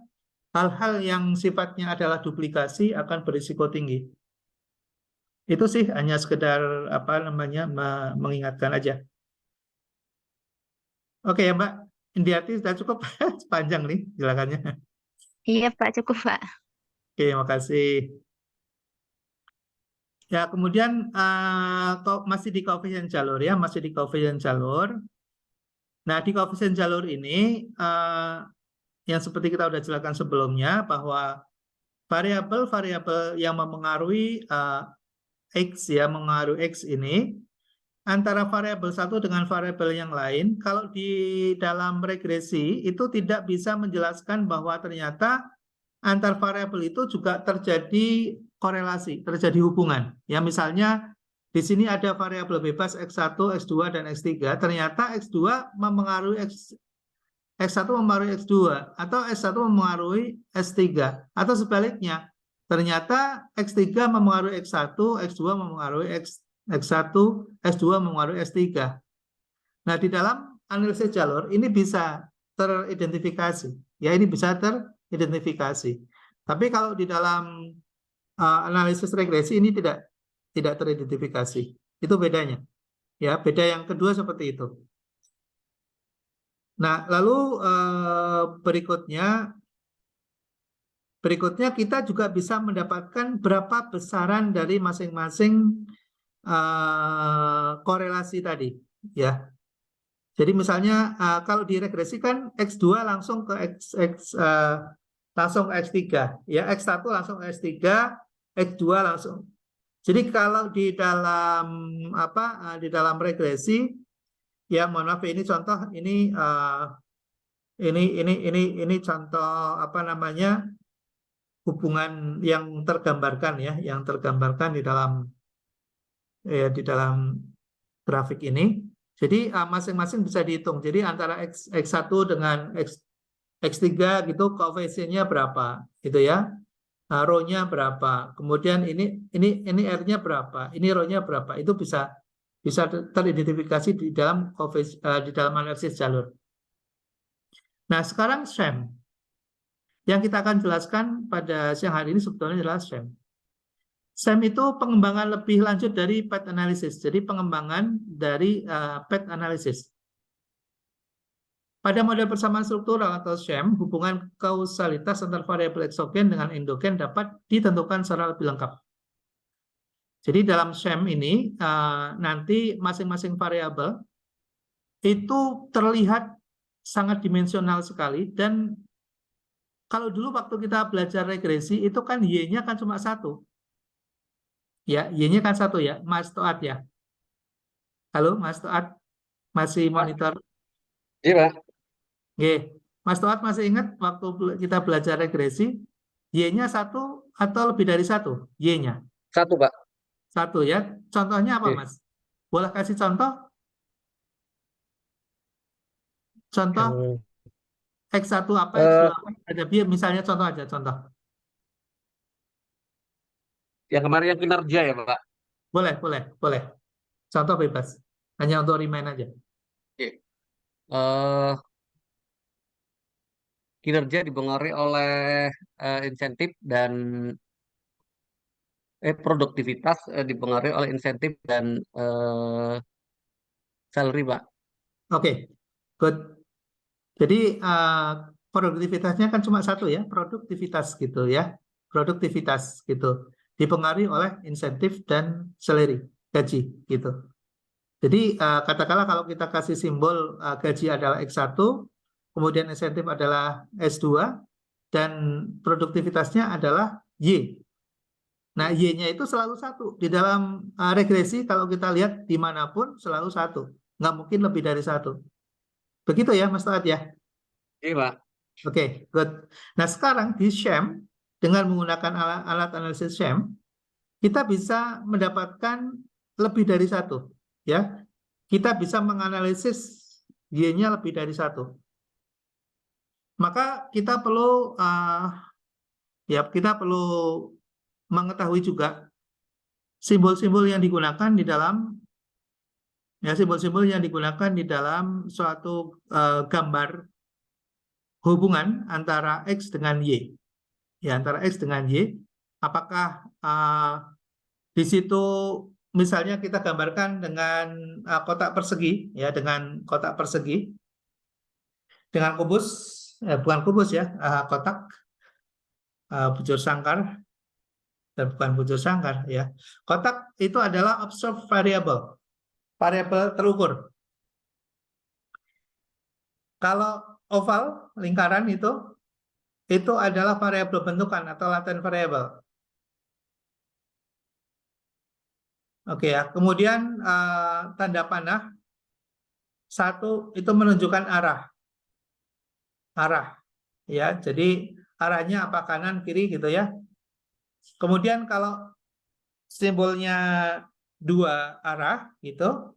hal-hal yang sifatnya adalah duplikasi akan berisiko tinggi. Itu sih hanya sekedar mengingatkan aja. Oke ya Mbak Indiati, sudah cukup panjang nih silakannya. Iya Pak, cukup Pak. Oke, makasih. Ya, kemudian masih di koefisien jalur ya, masih di koefisien jalur. Nah, di koefisien jalur ini yang seperti kita sudah jelaskan sebelumnya bahwa variabel-variabel yang mempengaruhi X ya, mengaruhi X ini antara variabel satu dengan variabel yang lain, kalau di dalam regresi itu tidak bisa menjelaskan bahwa ternyata antar variabel itu juga terjadi korelasi, terjadi hubungan. Ya, misalnya di sini ada variabel bebas X1, X2, dan X3, ternyata X2 mempengaruhi X1 mempengaruhi X2, atau X1 mempengaruhi S3, atau sebaliknya, ternyata X3 mempengaruhi X1, X2 mempengaruhi X1, S2 mempengaruhi S3. Nah, di dalam analisis jalur ini bisa teridentifikasi. Ya, ini bisa teridentifikasi. Tapi kalau di dalam analisis regresi ini tidak teridentifikasi. Itu bedanya. Ya, beda yang kedua seperti itu. Nah, lalu berikutnya kita juga bisa mendapatkan berapa besaran dari masing-masing korelasi tadi, ya. Jadi misalnya kalau diregresikan X2 langsung ke langsung X3, ya X1 langsung X3, X2 langsung. Jadi kalau di dalam regresi, ya mohon maaf ini contoh ini contoh hubungan yang tergambarkan ya, yang tergambarkan di dalam grafik ini. Jadi masing-masing bisa dihitung. Jadi antara X1 dengan X3 gitu koefisiennya berapa gitu ya. Rho-nya berapa. Kemudian ini R-nya berapa, ini rho-nya berapa. Itu bisa bisa teridentifikasi di dalam di dalam analisis jalur. Nah, sekarang SHAM. Yang kita akan jelaskan pada siang hari ini sebetulnya adalah SHAM. SHAM itu pengembangan lebih lanjut dari path analysis. Jadi pengembangan dari path analysis. Pada model persamaan struktural atau SHAM, hubungan kausalitas antar variabel eksogen dengan endogen dapat ditentukan secara lebih lengkap. Jadi dalam SHAM ini nanti masing-masing variabel itu terlihat sangat dimensional sekali, dan kalau dulu waktu kita belajar regresi itu kan Y-nya kan cuma satu. Ya, Y-nya kan satu ya, Mas Toat ya. Halo, Mas Toat, masih monitor? Iya, Pak. Oke, Mas Toat masih ingat waktu kita belajar regresi, Y-nya satu atau lebih dari satu? Y-nya? Satu, Pak. Satu ya. Contohnya apa, Oke. Mas? Boleh kasih contoh? Contoh Yang X1 apa, eh, X2 apa, ada biar misalnya contoh aja, contoh. yang kemarin yang kinerja ya, Pak. Boleh, boleh, boleh. Contoh bebas. Hanya untuk remind aja. Oke. Eh, Kinerja dipengaruhi oleh insentif dan produktivitas dipengaruhi oleh insentif dan salary, Pak. Oke, good. Jadi produktivitasnya kan cuma satu ya, produktivitas gitu ya. Produktivitas gitu. Dipengaruhi oleh insentif dan salary, gaji gitu. Jadi katakanlah kalau kita kasih simbol gaji adalah X1, kemudian insentif adalah S2, dan produktivitasnya adalah Y. Nah, Y-nya itu selalu satu. Di dalam regresi kalau kita lihat dimanapun selalu satu. Nggak mungkin lebih dari satu. Begitu ya, Mas Taat ya? Iya, Pak. Oke, good. Nah, sekarang di SHAM, dengan menggunakan alat analisis SHAM, kita bisa mendapatkan lebih dari satu. Ya, kita bisa menganalisis Y-nya lebih dari satu. Maka kita perlu mengetahui juga simbol-simbol yang digunakan di dalam suatu gambar hubungan antara X dengan Y. Ya, antara X dengan Y. Apakah di situ misalnya kita gambarkan dengan kotak persegi, ya, dengan kotak persegi, dengan kubus, bukan kubus ya, kotak bujur sangkar, dan bukan bujur sangkar ya. Kotak itu adalah observed variable, variabel terukur. Kalau oval, lingkaran itu adalah variabel bentukan atau latent variable. Oke ya. Kemudian tanda panah satu itu menunjukkan arah ya. Jadi arahnya apa, kanan kiri gitu ya. Kemudian kalau simbolnya dua arah gitu,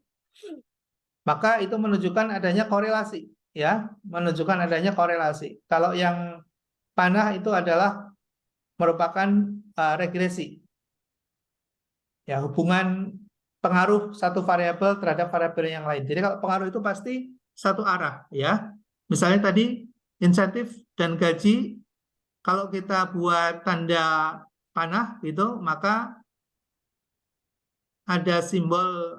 maka itu menunjukkan adanya korelasi ya, menunjukkan adanya korelasi. Kalau yang panah itu adalah merupakan regresi. Ya, hubungan pengaruh satu variabel terhadap variabel yang lain. Jadi kalau pengaruh itu pasti satu arah ya. Misalnya tadi insentif dan gaji, kalau kita buat tanda panah gitu, maka ada simbol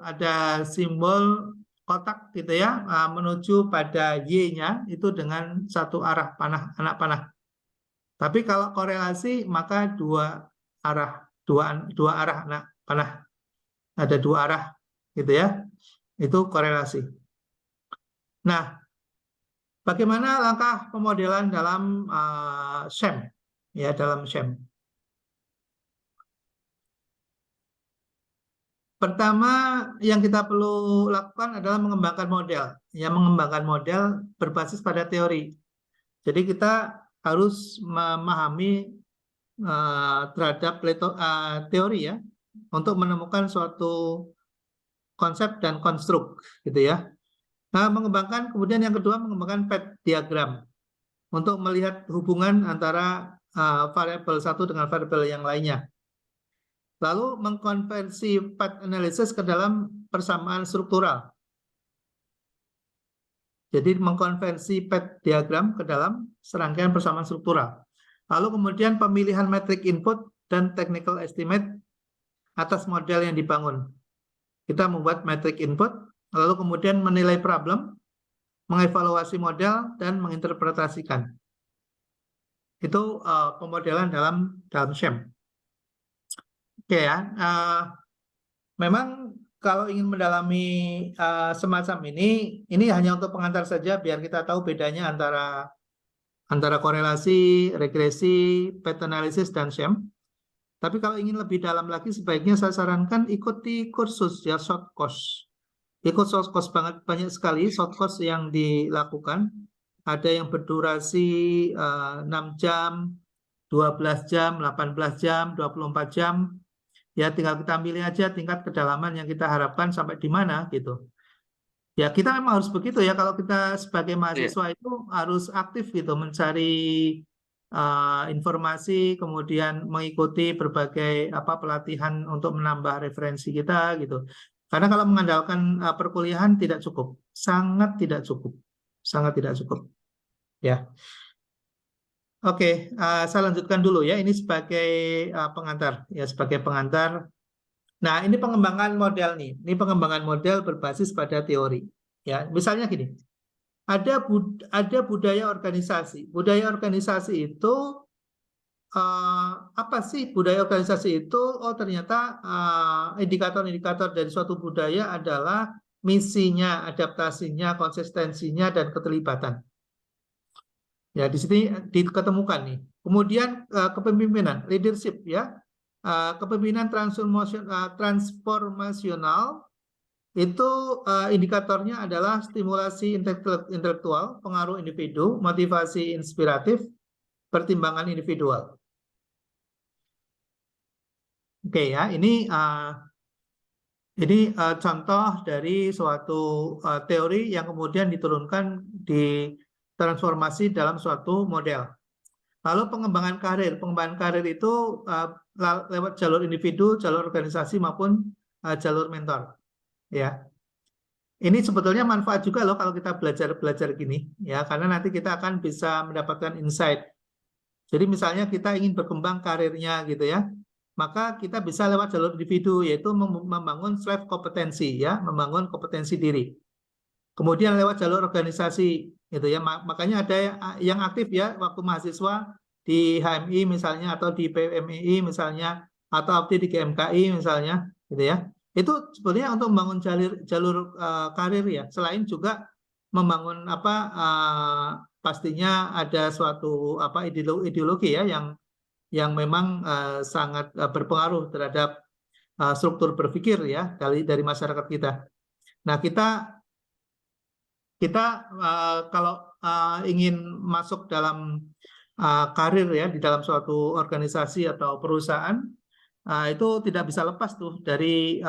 kotak gitu ya, menuju pada Y-nya itu dengan satu arah panah, anak panah. Tapi kalau korelasi maka dua arah anak panah, ada dua arah gitu ya, itu korelasi. Nah, bagaimana langkah pemodelan dalam SHAM ya, dalam SHAM? Pertama yang kita perlu lakukan adalah mengembangkan model, ya, mengembangkan model berbasis pada teori. Jadi kita harus memahami terhadap teori ya, untuk menemukan suatu konsep dan konstruk gitu ya. Nah, kemudian yang kedua mengembangkan path diagram untuk melihat hubungan antara variabel satu dengan variabel yang lainnya. lalu mengkonversi path analysis ke dalam persamaan struktural. Jadi mengkonversi path diagram ke dalam serangkaian persamaan struktural. Lalu kemudian pemilihan metrik input dan technical estimate atas model yang dibangun. Kita membuat metrik input, lalu kemudian menilai problem, mengevaluasi model, dan menginterpretasikan. Itu pemodelan dalam SHAM. Oke ya, memang kalau ingin mendalami semacam ini hanya untuk pengantar saja biar kita tahu bedanya antara korelasi, regresi, path analysis, dan SHAM. Tapi kalau ingin lebih dalam lagi sebaiknya saya sarankan ikuti kursus ya, short course. Ikut short course banyak sekali short course yang dilakukan. Ada yang berdurasi 6 jam, 12 jam, 18 jam, 24 jam. Ya tinggal kita pilih aja tingkat kedalaman yang kita harapkan sampai di mana gitu. Ya kita memang harus begitu ya, kalau kita sebagai mahasiswa itu harus aktif gitu mencari informasi, kemudian mengikuti berbagai pelatihan untuk menambah referensi kita gitu. Karena kalau mengandalkan perkuliahan tidak cukup, sangat tidak cukup, ya. Oke, saya lanjutkan dulu ya. Ini sebagai pengantar, ya sebagai pengantar. Nah, ini pengembangan model nih. Ini pengembangan model berbasis pada teori. Ya, misalnya gini, ada budaya organisasi. Budaya organisasi itu apa sih budaya organisasi itu? Oh, ternyata indikator-indikator dari suatu budaya adalah misinya, adaptasinya, konsistensinya, dan keterlibatan. Ya, di sini diketemukan nih. Kemudian kepemimpinan, leadership ya. Kepemimpinan transformasional itu indikatornya adalah stimulasi intelektual, pengaruh individu, motivasi inspiratif, pertimbangan individual. Oke ya, ini contoh dari suatu teori yang kemudian diturunkan di transformasi dalam suatu model. Lalu pengembangan karir itu lewat jalur individu, jalur organisasi maupun jalur mentor. Ya, ini sebetulnya manfaat juga loh kalau kita belajar gini, ya, karena nanti kita akan bisa mendapatkan insight. Jadi misalnya kita ingin berkembang karirnya gitu ya, maka kita bisa lewat jalur individu, yaitu membangun self kompetensi ya, membangun kompetensi diri. Kemudian lewat jalur organisasi gitu ya, makanya ada yang aktif ya waktu mahasiswa di HMI misalnya, atau di PMI misalnya, atau aktif di GMKI misalnya gitu ya. Itu sebenarnya untuk membangun jalur karir ya, selain juga membangun pastinya ada suatu ideologi ya yang memang sangat berpengaruh terhadap struktur berpikir ya dari masyarakat kita. Nah, kita kalau ingin masuk dalam karir ya di dalam suatu organisasi atau perusahaan, itu tidak bisa lepas tuh dari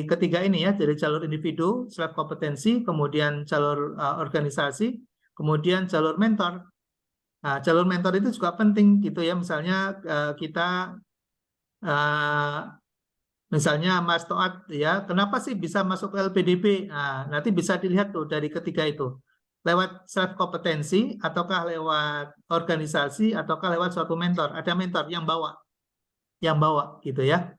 ketiga ini ya, dari jalur individu, self kompetensi, kemudian jalur organisasi, kemudian jalur mentor. Nah, jalur mentor itu juga penting gitu ya. Misalnya kita misalnya Mas Toat ya, kenapa sih bisa masuk ke LPDP? Nah, nanti bisa dilihat tuh dari ketiga itu. Lewat self kompetensi, ataukah lewat organisasi, ataukah lewat suatu mentor. Ada mentor yang bawa gitu ya.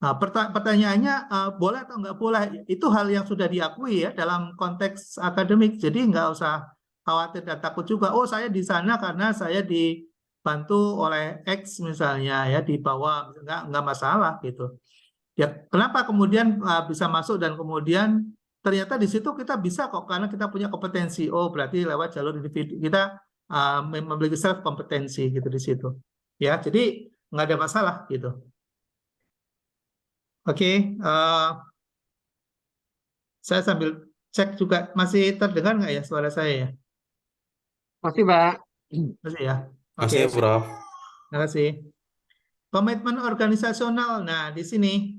Nah, pertanyaannya boleh atau nggak boleh? Itu hal yang sudah diakui ya dalam konteks akademik. Jadi nggak usah khawatir dan takut juga. Oh, saya di sana karena saya dibantu oleh X misalnya ya, di bawah, nggak masalah gitu. Ya, kenapa kemudian bisa masuk dan kemudian ternyata di situ kita bisa kok karena kita punya kompetensi. Oh, berarti lewat jalur individu kita memiliki self kompetensi gitu di situ. Ya, jadi nggak ada masalah gitu. Oke, saya sambil cek juga masih terdengar nggak ya suara saya ya? Masih, Pak. Masih ya. Masih, Oke, Prof. terima kasih. Komitmen organisasional. Nah, di sini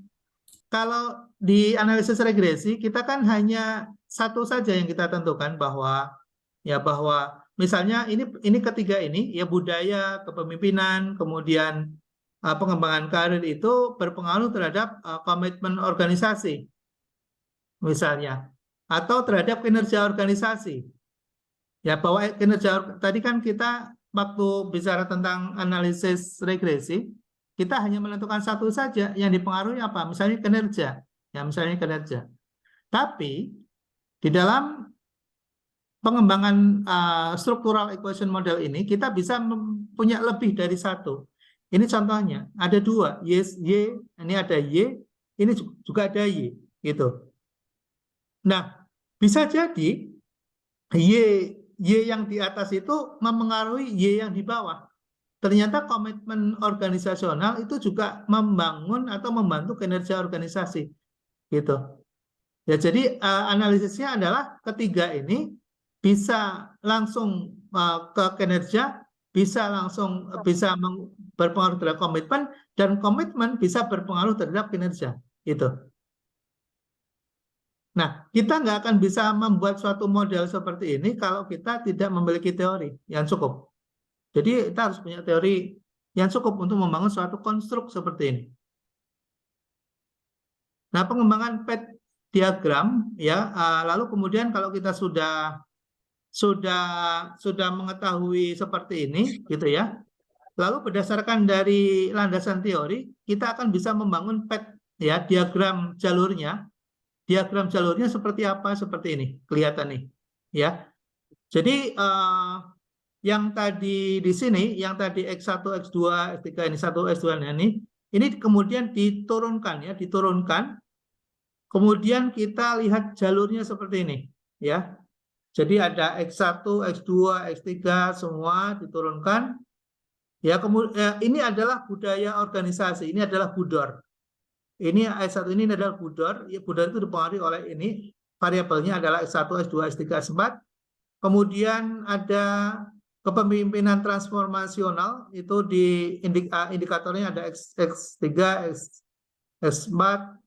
kalau di analisis regresi kita kan hanya satu saja yang kita tentukan bahwa misalnya ini ketiga ini ya, budaya, kepemimpinan, kemudian pengembangan karir itu berpengaruh terhadap komitmen organisasi, misalnya, atau terhadap kinerja organisasi. Ya, bahwa kinerja tadi kan kita waktu bicara tentang analisis regresi, kita hanya menentukan satu saja yang dipengaruhi apa? Misalnya kinerja. Ya, misalnya kinerja. Tapi di dalam pengembangan structural equation model ini kita bisa punya lebih dari satu. Ini contohnya, ada dua, Y, ini ada Y, ini juga ada Y, gitu. Nah, bisa jadi Y yang di atas itu memengaruhi Y yang di bawah. Ternyata komitmen organisasional itu juga membangun atau membantu kinerja organisasi, gitu. Ya, jadi analisisnya adalah ketiga ini bisa langsung ke kinerja, bisa langsung berpengaruh terhadap komitmen, dan komitmen bisa berpengaruh terhadap kinerja. Itu. Nah, kita nggak akan bisa membuat suatu model seperti ini kalau kita tidak memiliki teori yang cukup. Jadi kita harus punya teori yang cukup untuk membangun suatu konstruk seperti ini. Nah, pengembangan PET diagram ya, lalu kemudian kalau kita sudah mengetahui seperti ini, gitu ya. Lalu berdasarkan dari landasan teori, kita akan bisa membangun PET ya, diagram jalurnya. Diagram jalurnya seperti apa? Seperti ini, kelihatan nih, ya. Jadi yang tadi di sini, yang tadi X1, X2, X3 ini 1, X2 ini kemudian diturunkan ya, diturunkan. Kemudian kita lihat jalurnya seperti ini, ya. Jadi ada X1, X2, X3 semua diturunkan. Ya, kemudian ini adalah budaya organisasi, ini adalah budor. Ini S1 ini adalah budor, ya, budor itu dipengaruhi oleh ini, variabelnya adalah S1, S2, S3, S4. Kemudian ada kepemimpinan transformasional, itu di indikatornya ada X3, S4,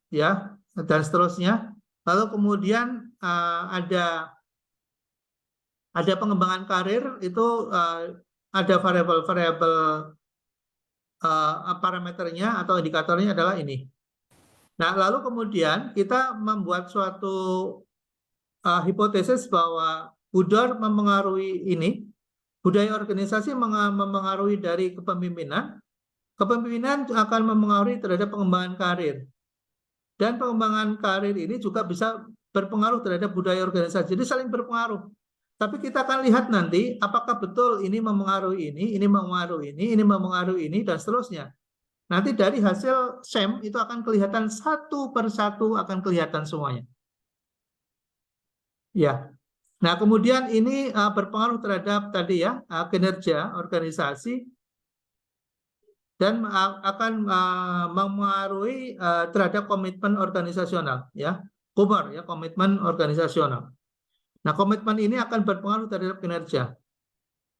ya, dan seterusnya. Lalu kemudian ada pengembangan karir, itu ada variabel-variabel parameternya atau indikatornya adalah ini. Nah, lalu kemudian kita membuat suatu hipotesis bahwa budor memengaruhi ini, budaya organisasi memengaruhi dari kepemimpinan, kepemimpinan akan memengaruhi terhadap pengembangan karir. Dan pengembangan karir ini juga bisa berpengaruh terhadap budaya organisasi. Jadi saling berpengaruh. Tapi kita akan lihat nanti apakah betul ini memengaruhi ini memengaruhi ini memengaruhi ini, dan seterusnya. Nanti dari hasil SEM itu akan kelihatan satu persatu, akan kelihatan semuanya. Ya. Nah, kemudian ini berpengaruh terhadap tadi ya, kinerja organisasi, dan akan memengaruhi terhadap komitmen organisasional, ya. KOMOR, ya, komitmen organisasional. Nah, komitmen ini akan berpengaruh terhadap kinerja.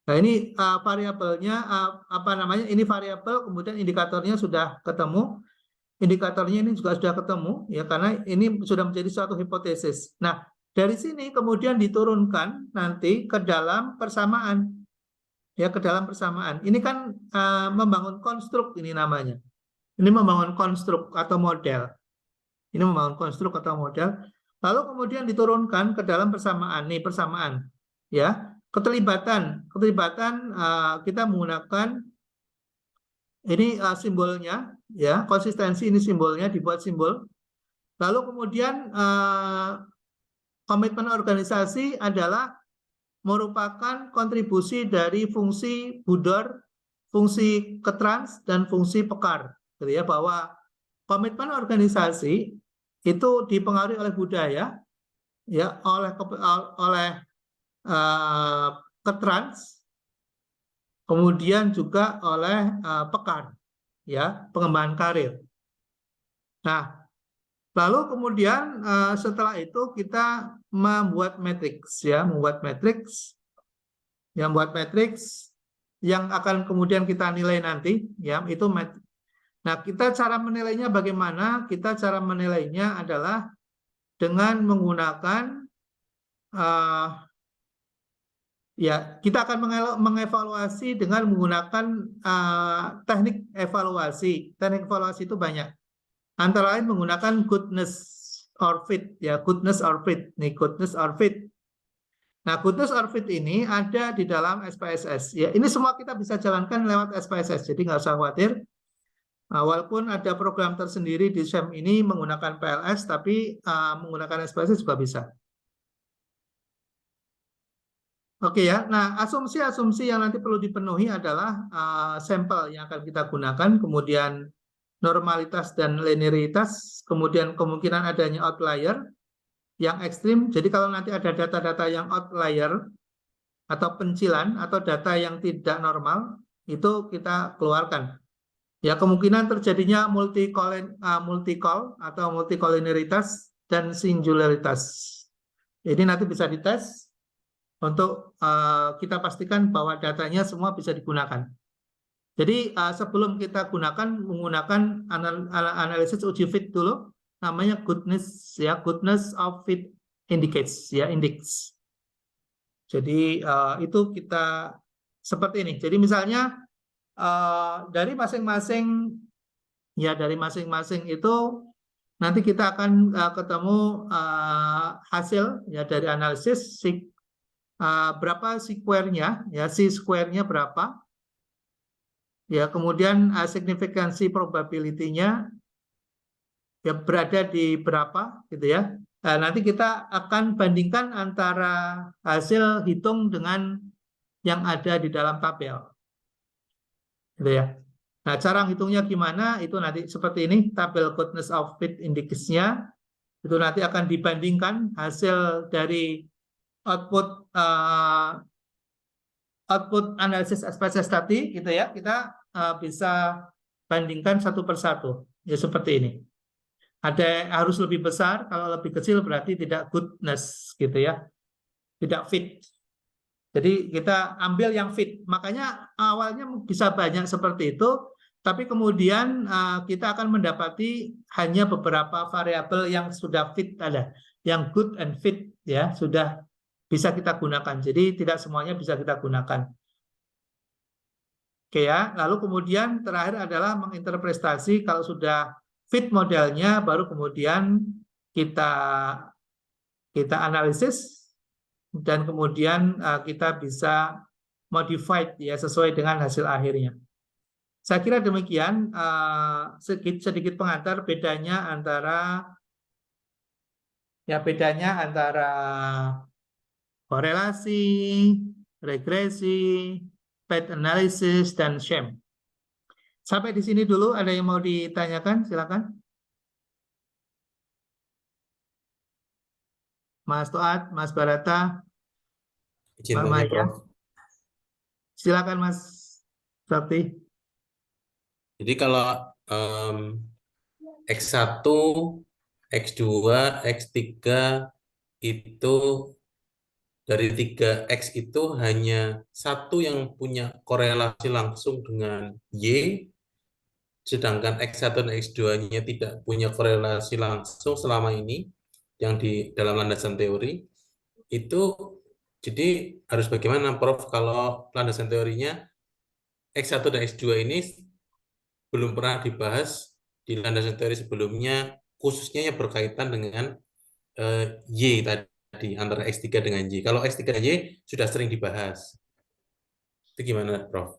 Nah, ini variabelnya apa namanya? Ini variabel, kemudian indikatornya sudah ketemu. Indikatornya ini juga sudah ketemu, ya, karena ini sudah menjadi suatu hipotesis. Nah, dari sini kemudian diturunkan nanti ke dalam persamaan. Ya, ke dalam persamaan. Ini kan membangun konstruk, ini namanya. Ini membangun konstruk atau model. Ini membangun konstruk atau model. Lalu kemudian diturunkan ke dalam persamaan. Nih, persamaan. Ya, keterlibatan kita menggunakan ini simbolnya, ya, konsistensi ini simbolnya, dibuat simbol. Lalu kemudian komitmen organisasi adalah merupakan kontribusi dari fungsi budor, fungsi ketrans, dan fungsi pekar. Gitu ya, bahwa komitmen organisasi itu dipengaruhi oleh budaya, ya, oleh ketrans, kemudian juga oleh pekar, ya, pengembangan karir. Nah, lalu kemudian setelah itu kita membuat matriks, ya, membuat matriks yang akan kemudian kita nilai nanti, ya, itu Nah, kita cara menilainya bagaimana? Kita cara menilainya adalah dengan menggunakan Ya, kita akan mengevaluasi dengan menggunakan teknik evaluasi. Teknik evaluasi itu banyak. Antara lain menggunakan goodness or fit, ya, goodness or fit. Nih, goodness or fit. Nah, goodness or fit ini ada di dalam SPSS. Ya, ini semua kita bisa jalankan lewat SPSS, jadi nggak usah khawatir. Walaupun ada program tersendiri di SEM ini menggunakan PLS, tapi menggunakan SPSS juga bisa. Oke ya, nah asumsi-asumsi yang nanti perlu dipenuhi adalah sampel yang akan kita gunakan, kemudian normalitas dan linearitas, kemudian kemungkinan adanya outlier yang ekstrim. Jadi kalau nanti ada data-data yang outlier atau pencilan atau data yang tidak normal, itu kita keluarkan. Ya, kemungkinan terjadinya multi-call atau multicollinearitas dan singularitas. Ini nanti bisa dites untuk kita pastikan bahwa datanya semua bisa digunakan. Jadi sebelum kita menggunakan analisis uji fit dulu, namanya goodness of fit index. Jadi itu kita seperti ini. Jadi misalnya dari masing-masing itu nanti kita akan ketemu hasil ya dari analisis berapa square-nya, ya C-square-nya berapa, ya kemudian signifikansi probability-nya ya berada di berapa, gitu ya. Nanti kita akan bandingkan antara hasil hitung dengan yang ada di dalam tabel, gitu ya. Nah, cara hitungnya gimana? Itu nanti seperti ini, tabel goodness of fit index-nya itu nanti akan dibandingkan hasil dari output analisis SPSS tadi, gitu ya, kita bisa bandingkan satu persatu, ya seperti ini. Ada harus lebih besar, kalau lebih kecil berarti tidak goodness, gitu ya, tidak fit. Jadi kita ambil yang fit. Makanya awalnya bisa banyak seperti itu, tapi kemudian kita akan mendapati hanya beberapa variabel yang sudah fit ada, yang good and fit, ya sudah bisa kita gunakan. Jadi tidak semuanya bisa kita gunakan. Oke ya, lalu kemudian terakhir adalah menginterpretasi. Kalau sudah fit modelnya, baru kemudian kita analisis dan kemudian kita bisa modified ya sesuai dengan hasil akhirnya. Saya kira demikian, sedikit pengantar bedanya antara korelasi, regresi, path analysis, dan sham. Sampai di sini dulu, ada yang mau ditanyakan? Silakan. Mas Toat, Mas Barata, Izin Mbak tanya, Maya. Prof. Silakan Mas Sakti. Jadi kalau X1, X2, X3 itu dari 3X itu hanya satu yang punya korelasi langsung dengan Y, sedangkan X1 dan X2-nya tidak punya korelasi langsung selama ini yang di dalam landasan teori. Itu jadi harus bagaimana, Prof, kalau landasan teorinya X1 dan X2 ini belum pernah dibahas di landasan teori sebelumnya, khususnya yang berkaitan dengan Y tadi, antara X3 dengan Y. Kalau X3Y sudah sering dibahas. Itu gimana, Prof?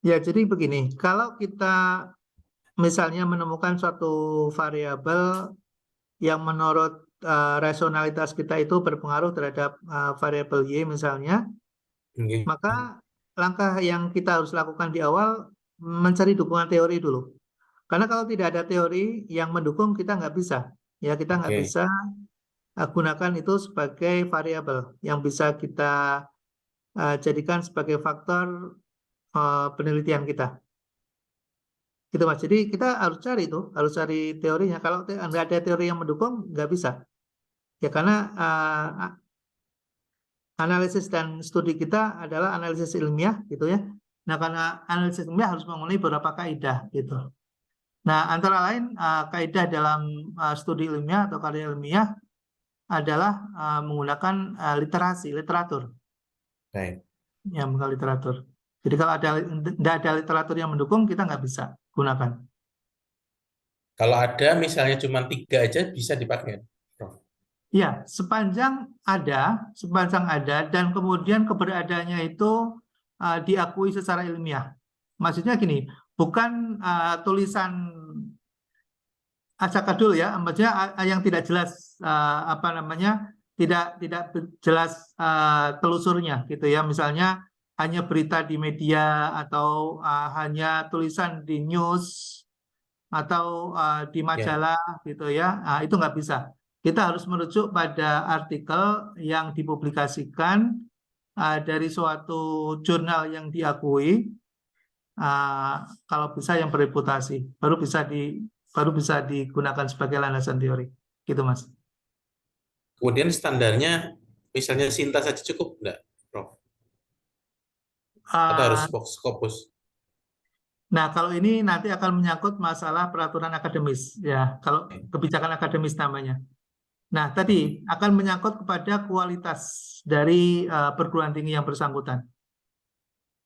Ya, jadi begini, kalau kita misalnya menemukan suatu variabel yang menurut rasionalitas kita itu berpengaruh terhadap variabel Y misalnya, Okay. maka langkah yang kita harus lakukan di awal mencari dukungan teori dulu. Karena kalau tidak ada teori yang mendukung, kita nggak bisa. Ya, kita nggak bisa gunakan itu sebagai variabel yang bisa kita jadikan sebagai faktor penelitian kita. Gitu Mas. Jadi kita harus cari teorinya. Kalau nggak ada teori yang mendukung, nggak bisa. Ya karena analisis dan studi kita adalah analisis ilmiah, gitu ya. Nah, karena analisis ilmiah harus memenuhi beberapa kaidah, gitu. Nah, antara lain kaidah dalam studi ilmiah atau karya ilmiah adalah menggunakan literatur. Baik. yang bukan literatur. Jadi kalau tidak ada literatur yang mendukung, kita nggak bisa gunakan. Kalau ada misalnya cuma 3 aja bisa dipakai, Prof. Ya, sepanjang ada, dan kemudian keberadaannya itu diakui secara ilmiah. Maksudnya gini, bukan tulisan acakadul ya, maksudnya yang tidak jelas tidak jelas telusurnya gitu ya. Misalnya hanya berita di media atau hanya tulisan di news atau di Ya, majalah gitu ya, itu nggak bisa. Kita harus merujuk pada artikel yang dipublikasikan dari suatu jurnal yang diakui, kalau bisa yang bereputasi, baru bisa digunakan sebagai landasan teori, gitu Mas. kemudian standarnya misalnya Sinta saja cukup enggak, Prof? Atau harus Ah, Scopus? Nah, kalau ini nanti akan menyangkut masalah peraturan akademis, ya, kalau kebijakan akademis namanya. Nah, tadi akan menyangkut kepada kualitas dari perguruan tinggi yang bersangkutan. Oh,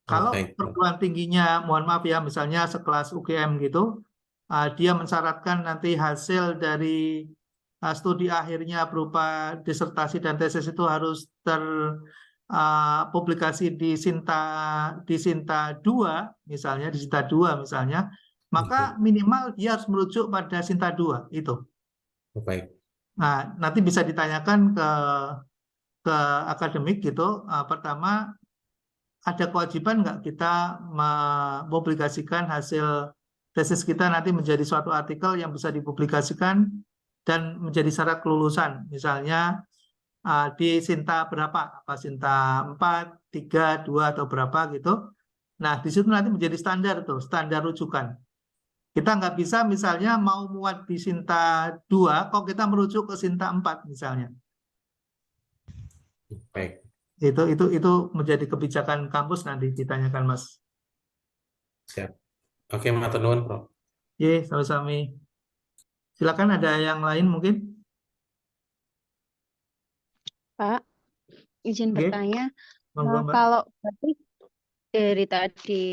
Kalau baik, Prof. perguruan tingginya, mohon maaf ya, misalnya sekelas UGM gitu, dia mensyaratkan nanti hasil dari studi akhirnya berupa disertasi dan tesis itu harus terpublikasi di Sinta 2 misalnya, maka Oke. minimal dia harus merujuk pada Sinta 2 itu. Oh, baik. Nah, nanti bisa ditanyakan ke akademik gitu. Pertama, ada kewajiban nggak kita mempublikasikan hasil tesis kita nanti menjadi suatu artikel yang bisa dipublikasikan dan menjadi syarat kelulusan. Misalnya di Sinta berapa? Apa Sinta 4, 3, 2 atau berapa gitu. Nah, di situ nanti menjadi standar tuh, standar rujukan. Kita nggak bisa misalnya mau muat di Sinta 2, kok kita merujuk ke Sinta 4 misalnya. Baik. Itu menjadi kebijakan kampus nanti ditanyakan Mas. Siap. Oke, matur nuwun, Prof. Ye, sami-sami. Silakan ada yang lain mungkin. Pak, izin Ye, bertanya, monggo Mbak. kalau berarti dari tadi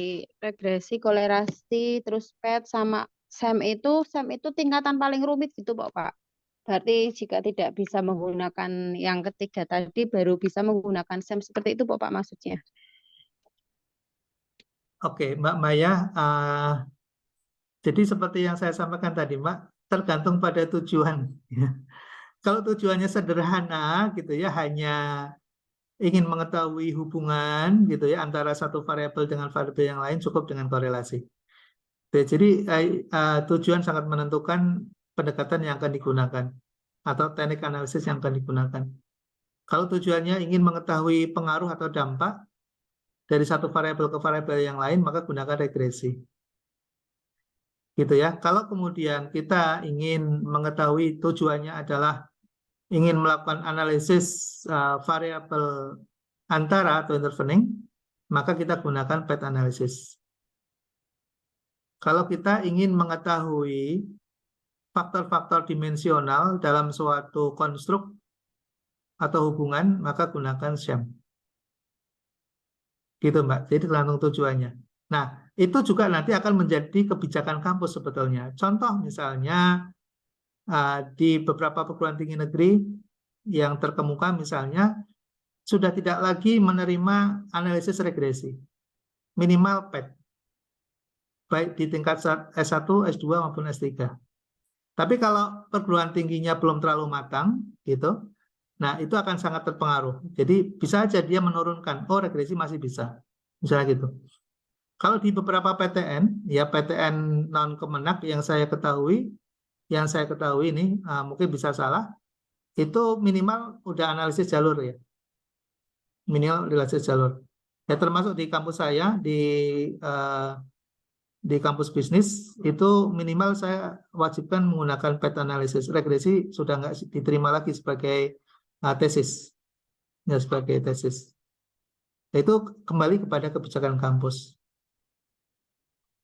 regresi, kolerasi, terus PET sama SEM itu tingkatan paling rumit gitu Pak. Berarti jika tidak bisa menggunakan yang ketiga tadi, baru bisa menggunakan SEM seperti itu Pak maksudnya. Oke, Mbak Maya. Jadi seperti yang saya sampaikan tadi, Mbak, tergantung pada tujuan. Kalau tujuannya sederhana, gitu ya, hanya ingin mengetahui hubungan, gitu ya, antara satu variabel dengan variabel yang lain, cukup dengan korelasi. Jadi tujuan sangat menentukan pendekatan yang akan digunakan atau teknik analisis yang akan digunakan. Kalau tujuannya ingin mengetahui pengaruh atau dampak dari satu variabel ke variabel yang lain, maka gunakan regresi. Gitu ya. Kalau kemudian kita ingin mengetahui tujuannya adalah ingin melakukan analisis variabel antara atau intervening, maka kita gunakan PET analysis. Kalau kita ingin mengetahui faktor-faktor dimensional dalam suatu konstruk atau hubungan, maka gunakan SEM. Gitu Mbak, jadi tergantung tujuannya. Nah, itu juga nanti akan menjadi kebijakan kampus sebetulnya. Contoh misalnya di beberapa perguruan tinggi negeri yang terkemuka misalnya sudah tidak lagi menerima analisis regresi, minimal PET, baik di tingkat S1, S2 maupun S3. Tapi kalau perguruan tingginya belum terlalu matang, gitu, nah itu akan sangat terpengaruh. Jadi bisa aja dia menurunkan, oh regresi masih bisa, misalnya gitu. Kalau di beberapa PTN, ya PTN non Kemenak yang saya ketahui ini mungkin bisa salah, itu minimal udah analisis jalur ya, minimal analisis jalur. Ya termasuk di kampus saya di kampus bisnis itu minimal saya wajibkan menggunakan PET analisis. Regresi sudah nggak diterima lagi sebagai tesis, ya sebagai tesis. Itu kembali kepada kebijakan kampus.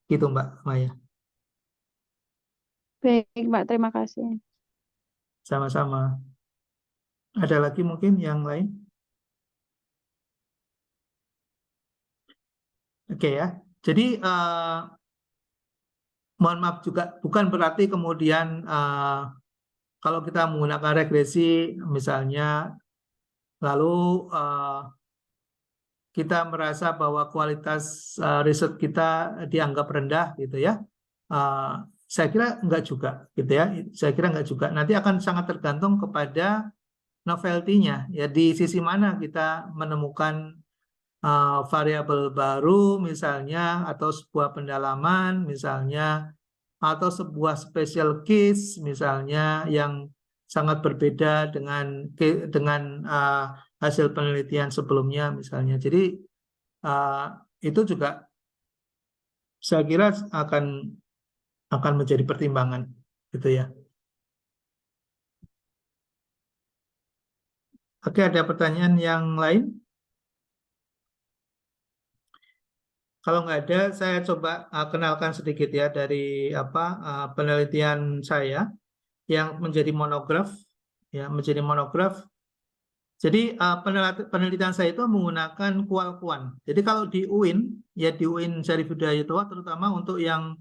Gitu Mbak Maya. Baik Pak, terima kasih. Sama-sama. Ada lagi mungkin yang lain? Oke ya. Jadi mohon maaf juga bukan berarti kemudian kalau kita menggunakan regresi misalnya lalu kita merasa bahwa kualitas riset kita dianggap rendah gitu ya. Saya kira enggak juga gitu ya. Saya kira enggak juga. Nanti akan sangat tergantung kepada novelty-nya ya, di sisi mana kita menemukan variabel baru misalnya, atau sebuah pendalaman misalnya, atau sebuah special case misalnya yang sangat berbeda dengan hasil penelitian sebelumnya misalnya. Jadi itu juga saya kira akan menjadi pertimbangan gitu ya. Oke, ada pertanyaan yang lain? Kalau nggak ada, saya coba kenalkan sedikit ya dari penelitian saya yang menjadi monograf, ya menjadi monograf. Jadi penelitian saya itu menggunakan kual-kuan. Jadi kalau di UIN, ya di UIN Syarif Hidayatullah, terutama untuk yang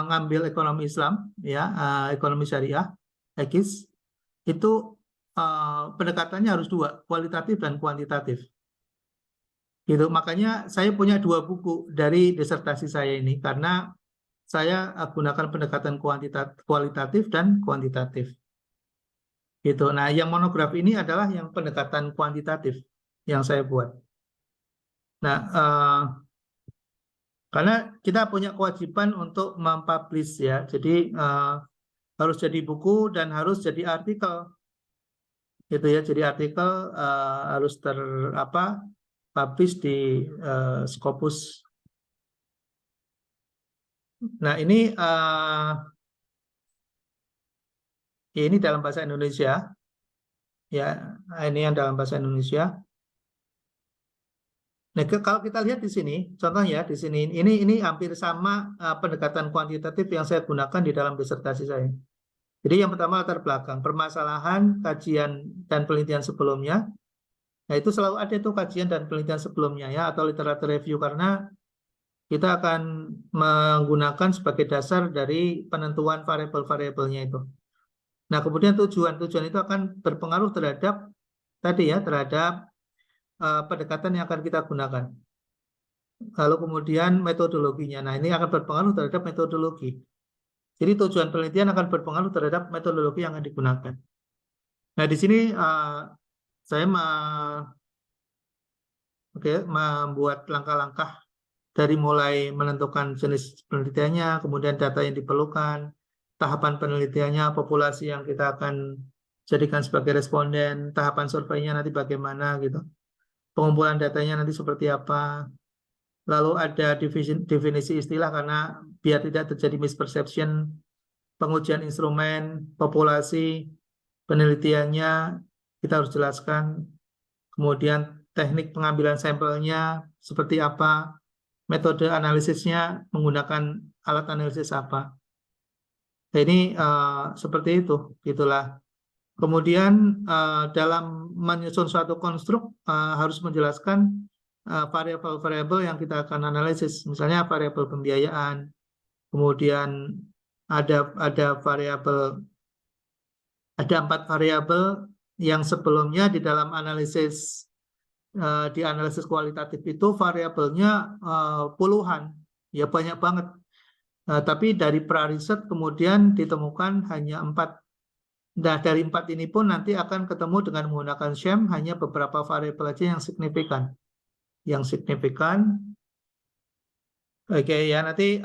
ngambil ekonomi Islam, ya ekonomi syariah, EKIS, itu pendekatannya harus dua, kualitatif dan kuantitatif. Gitu. Makanya saya punya 2 buku dari disertasi saya ini karena saya gunakan pendekatan kualitatif dan kuantitatif. Gitu. Nah, yang monograf ini adalah yang pendekatan kuantitatif yang saya buat. Nah, karena kita punya kewajiban untuk mempublish ya. Jadi harus jadi buku dan harus jadi artikel. Gitu ya. Jadi artikel harus publish di Scopus. Nah, ini dalam bahasa Indonesia. Ya, ini yang dalam bahasa Indonesia. Nah, kalau kita lihat di sini, contohnya di sini, ini hampir sama pendekatan kuantitatif yang saya gunakan di dalam disertasi saya. Jadi yang pertama latar belakang, permasalahan, kajian, dan penelitian sebelumnya. Nah, itu selalu ada tuh kajian dan penelitian sebelumnya ya, atau literatur review, karena kita akan menggunakan sebagai dasar dari penentuan variabel-variabelnya itu. Nah, kemudian tujuan itu akan berpengaruh terhadap terhadap pendekatan yang akan kita gunakan. Lalu kemudian metodologinya. Nah, ini akan berpengaruh terhadap metodologi. Jadi tujuan penelitian akan berpengaruh terhadap metodologi yang akan digunakan. Nah, di sini saya membuat langkah-langkah dari mulai menentukan jenis penelitiannya, kemudian data yang diperlukan, tahapan penelitiannya, populasi yang kita akan jadikan sebagai responden, tahapan surveinya nanti bagaimana gitu. Pengumpulan datanya nanti seperti apa. Lalu ada definisi istilah karena biar tidak terjadi misperception, pengujian instrumen, populasi, penelitiannya kita harus jelaskan. Kemudian teknik pengambilan sampelnya seperti apa, metode analisisnya menggunakan alat analisis apa. Nah, ini seperti itu, gitulah. Kemudian dalam menyusun suatu konstruk harus menjelaskan variabel-variabel yang kita akan analisis, misalnya variabel pembiayaan, kemudian ada 4 variabel yang sebelumnya di dalam analisis kualitatif itu variabelnya puluhan, ya banyak banget. Tapi dari pra-riset kemudian ditemukan hanya 4. Nah, dari 4 ini pun nanti akan ketemu dengan menggunakan sham hanya beberapa variabel aja yang signifikan. Oke ya, nanti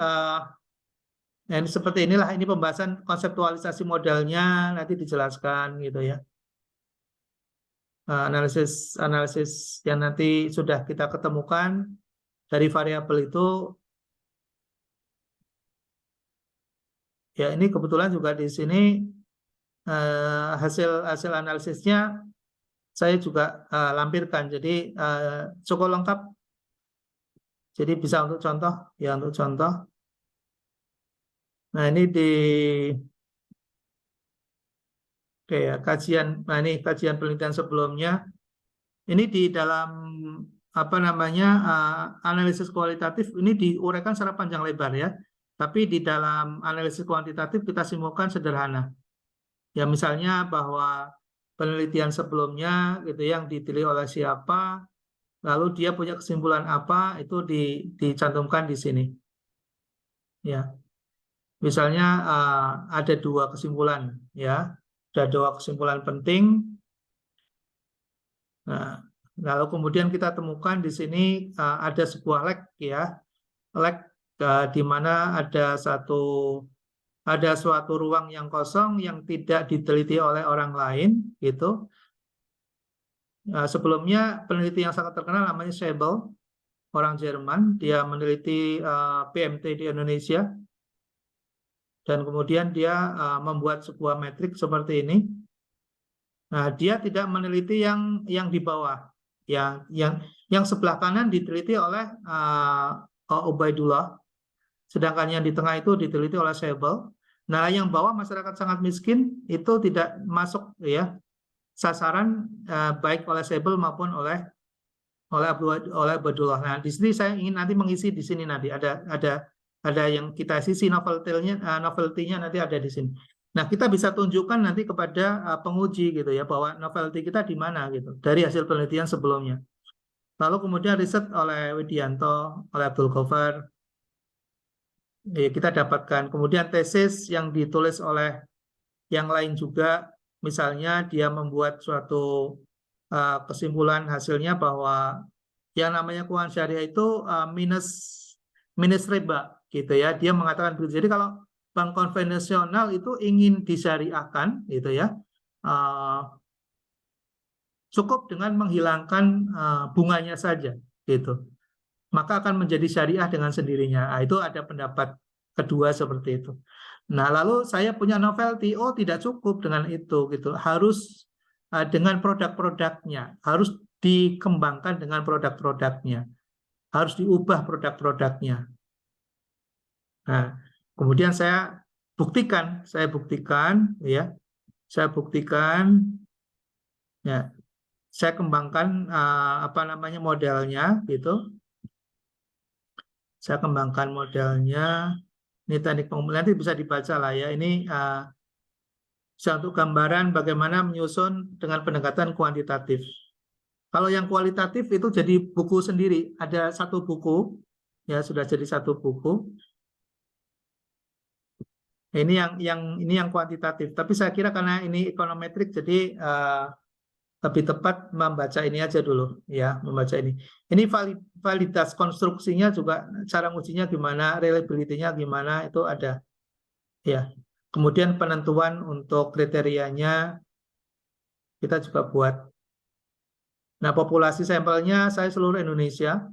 ini seperti inilah, ini pembahasan konseptualisasi modelnya nanti dijelaskan gitu ya. Analisis yang nanti sudah kita ketemukan dari variabel itu. Ya, ini kebetulan juga di sini hasil analisisnya saya juga lampirkan, jadi cukup lengkap. Jadi bisa untuk contoh, ya untuk contoh. Nah, ini kajian, nah ini kajian penelitian sebelumnya. Ini di dalam analisis kualitatif ini diuraikan secara panjang lebar ya. Tapi di dalam analisis kuantitatif kita simpulkan sederhana. Ya misalnya bahwa penelitian sebelumnya gitu yang diteliti oleh siapa, lalu dia punya kesimpulan apa, itu dicantumkan di sini. Ya. Misalnya ada 2 kesimpulan ya. Ada 2 kesimpulan penting. Nah, lalu kemudian kita temukan di sini ada sebuah lag ya. Lag di mana ada suatu ruang yang kosong yang tidak diteliti oleh orang lain gitu. Sebelumnya peneliti yang sangat terkenal namanya Sebel, orang Jerman, dia meneliti PMT di Indonesia dan kemudian dia membuat sebuah metrik seperti ini. Nah, dia tidak meneliti yang di bawah, yang sebelah kanan diteliti oleh Ubaidullah. Sedangkan yang di tengah itu diteliti oleh Sebel. Nah, yang bawah masyarakat sangat miskin itu tidak masuk ya sasaran baik oleh Sebel maupun oleh Ubaidullah. Nah, di sini saya ingin nanti mengisi di sini nanti ada yang kita isi novelty-nya nanti ada di sini. Nah, kita bisa tunjukkan nanti kepada penguji gitu ya bahwa novelty kita di mana gitu dari hasil penelitian sebelumnya. Lalu kemudian riset oleh Widianto, oleh Abdul Ghaffar. Kita dapatkan kemudian tesis yang ditulis oleh yang lain juga, misalnya dia membuat suatu kesimpulan hasilnya bahwa yang namanya keuangan syariah itu minus riba gitu ya. Dia mengatakan begitu. Jadi kalau bank konvensional itu ingin disyariahkan gitu ya, cukup dengan menghilangkan bunganya saja gitu, maka akan menjadi syariah dengan sendirinya. Itu ada pendapat kedua seperti itu. Nah, lalu saya punya novelty, tidak cukup dengan itu gitu. Harus dengan produk-produknya, harus dikembangkan dengan produk-produknya. Harus diubah produk-produknya. Nah, kemudian saya buktikan ya. Saya buktikan ya. Saya kembangkan modelnya gitu. Saya kembangkan modelnya. Ini teknik pengumpulan, nanti bisa dibaca lah ya. Ini satu gambaran bagaimana menyusun dengan pendekatan kuantitatif. Kalau yang kualitatif itu jadi buku sendiri. Ada 1 buku, ya sudah jadi 1 buku. Ini yang kuantitatif. Tapi saya kira karena ini ekonometrik, jadi lebih tepat membaca ini aja dulu ya, membaca ini. Ini validitas konstruksinya juga, cara ngujinya gimana, reliability-nya gimana, itu ada ya. Kemudian penentuan untuk kriterianya kita juga buat. Nah, populasi sampelnya saya seluruh Indonesia.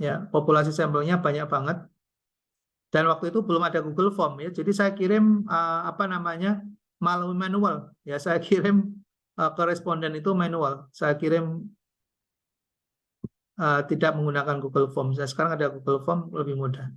Ya, populasi sampelnya banyak banget. Dan waktu itu belum ada Google Form ya. Jadi saya kirim melalui manual. Ya, saya kirim koresponden itu manual. Saya kirim tidak menggunakan Google Form. Sekarang ada Google Form, lebih mudah.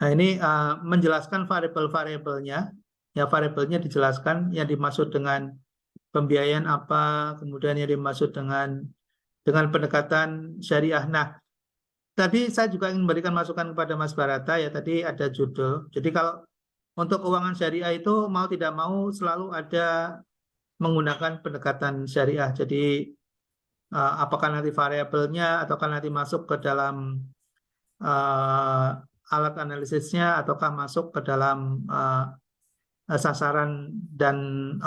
Nah, ini menjelaskan variabel-variabelnya. Ya, variabelnya dijelaskan yang dimaksud dengan pembiayaan apa, kemudian yang dimaksud dengan pendekatan syariah. Nah, tadi saya juga ingin memberikan masukan kepada Mas Barata ya, tadi ada judul. Jadi kalau untuk keuangan syariah itu mau tidak mau selalu ada menggunakan pendekatan syariah. Jadi apakah nanti variabelnya ataukah nanti masuk ke dalam alat analisisnya ataukah masuk ke dalam sasaran dan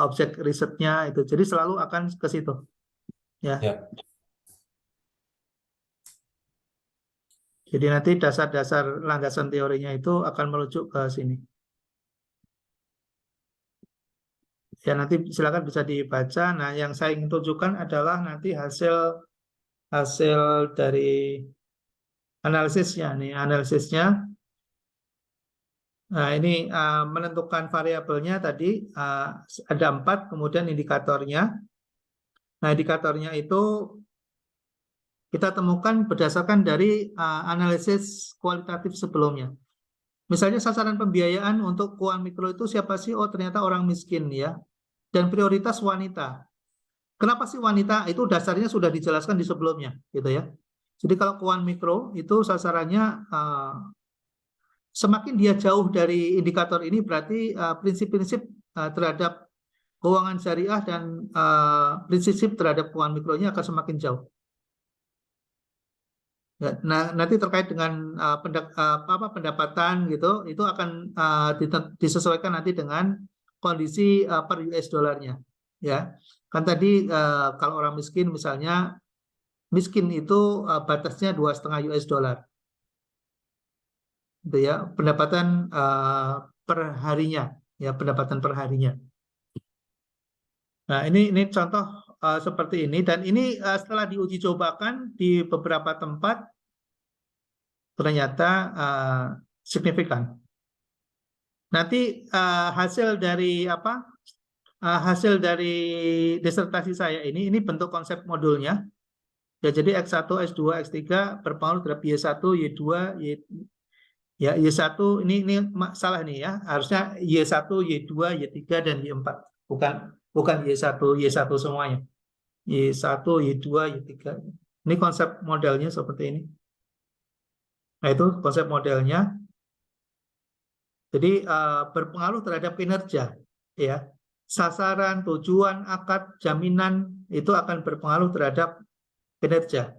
objek risetnya itu. Jadi selalu akan ke situ. Ya. Jadi nanti dasar-dasar landasan teorinya itu akan merujuk ke sini. Ya, nanti silakan bisa dibaca. Nah, yang saya ingin tunjukkan adalah nanti hasil dari analisisnya. Nih, analisisnya. Nah, ini menentukan variabelnya tadi ada 4, kemudian indikatornya. Nah, indikatornya itu kita temukan berdasarkan dari analisis kualitatif sebelumnya. Misalnya sasaran pembiayaan untuk keuangan mikro itu siapa sih? Oh, ternyata orang miskin ya. Dan prioritas wanita. Kenapa sih wanita? Itu dasarnya sudah dijelaskan di sebelumnya, gitu ya. Jadi kalau keuangan mikro itu sasarannya semakin dia jauh dari indikator ini berarti prinsip-prinsip terhadap keuangan syariah dan prinsip terhadap keuangan mikronya akan semakin jauh. Ya, nah, nanti terkait dengan pendapatan gitu, itu akan disesuaikan nanti dengan kondisi per US dollarnya. Ya, kan tadi kalau orang miskin misalnya, miskin itu batasnya 2,5 US dollar. Gitu ya, pendapatan per harinya, ya pendapatan per harinya. Nah, ini contoh seperti ini, dan ini setelah diuji cobakan di beberapa tempat ternyata signifikan. Nanti hasil dari hasil dari disertasi saya ini bentuk konsep modulnya. Ya, jadi X1, X2, X3 berpengaruh terhadap Y1, Y2, ya Y1 ini salah nih ya. Harusnya Y1, Y2, Y3 dan Y4. Bukan Y1 semuanya. Y1, Y2, Y3. Ini konsep modelnya seperti ini. Nah, itu konsep modelnya. Jadi berpengaruh terhadap kinerja, ya. Sasaran, tujuan, akad, jaminan itu akan berpengaruh terhadap kinerja.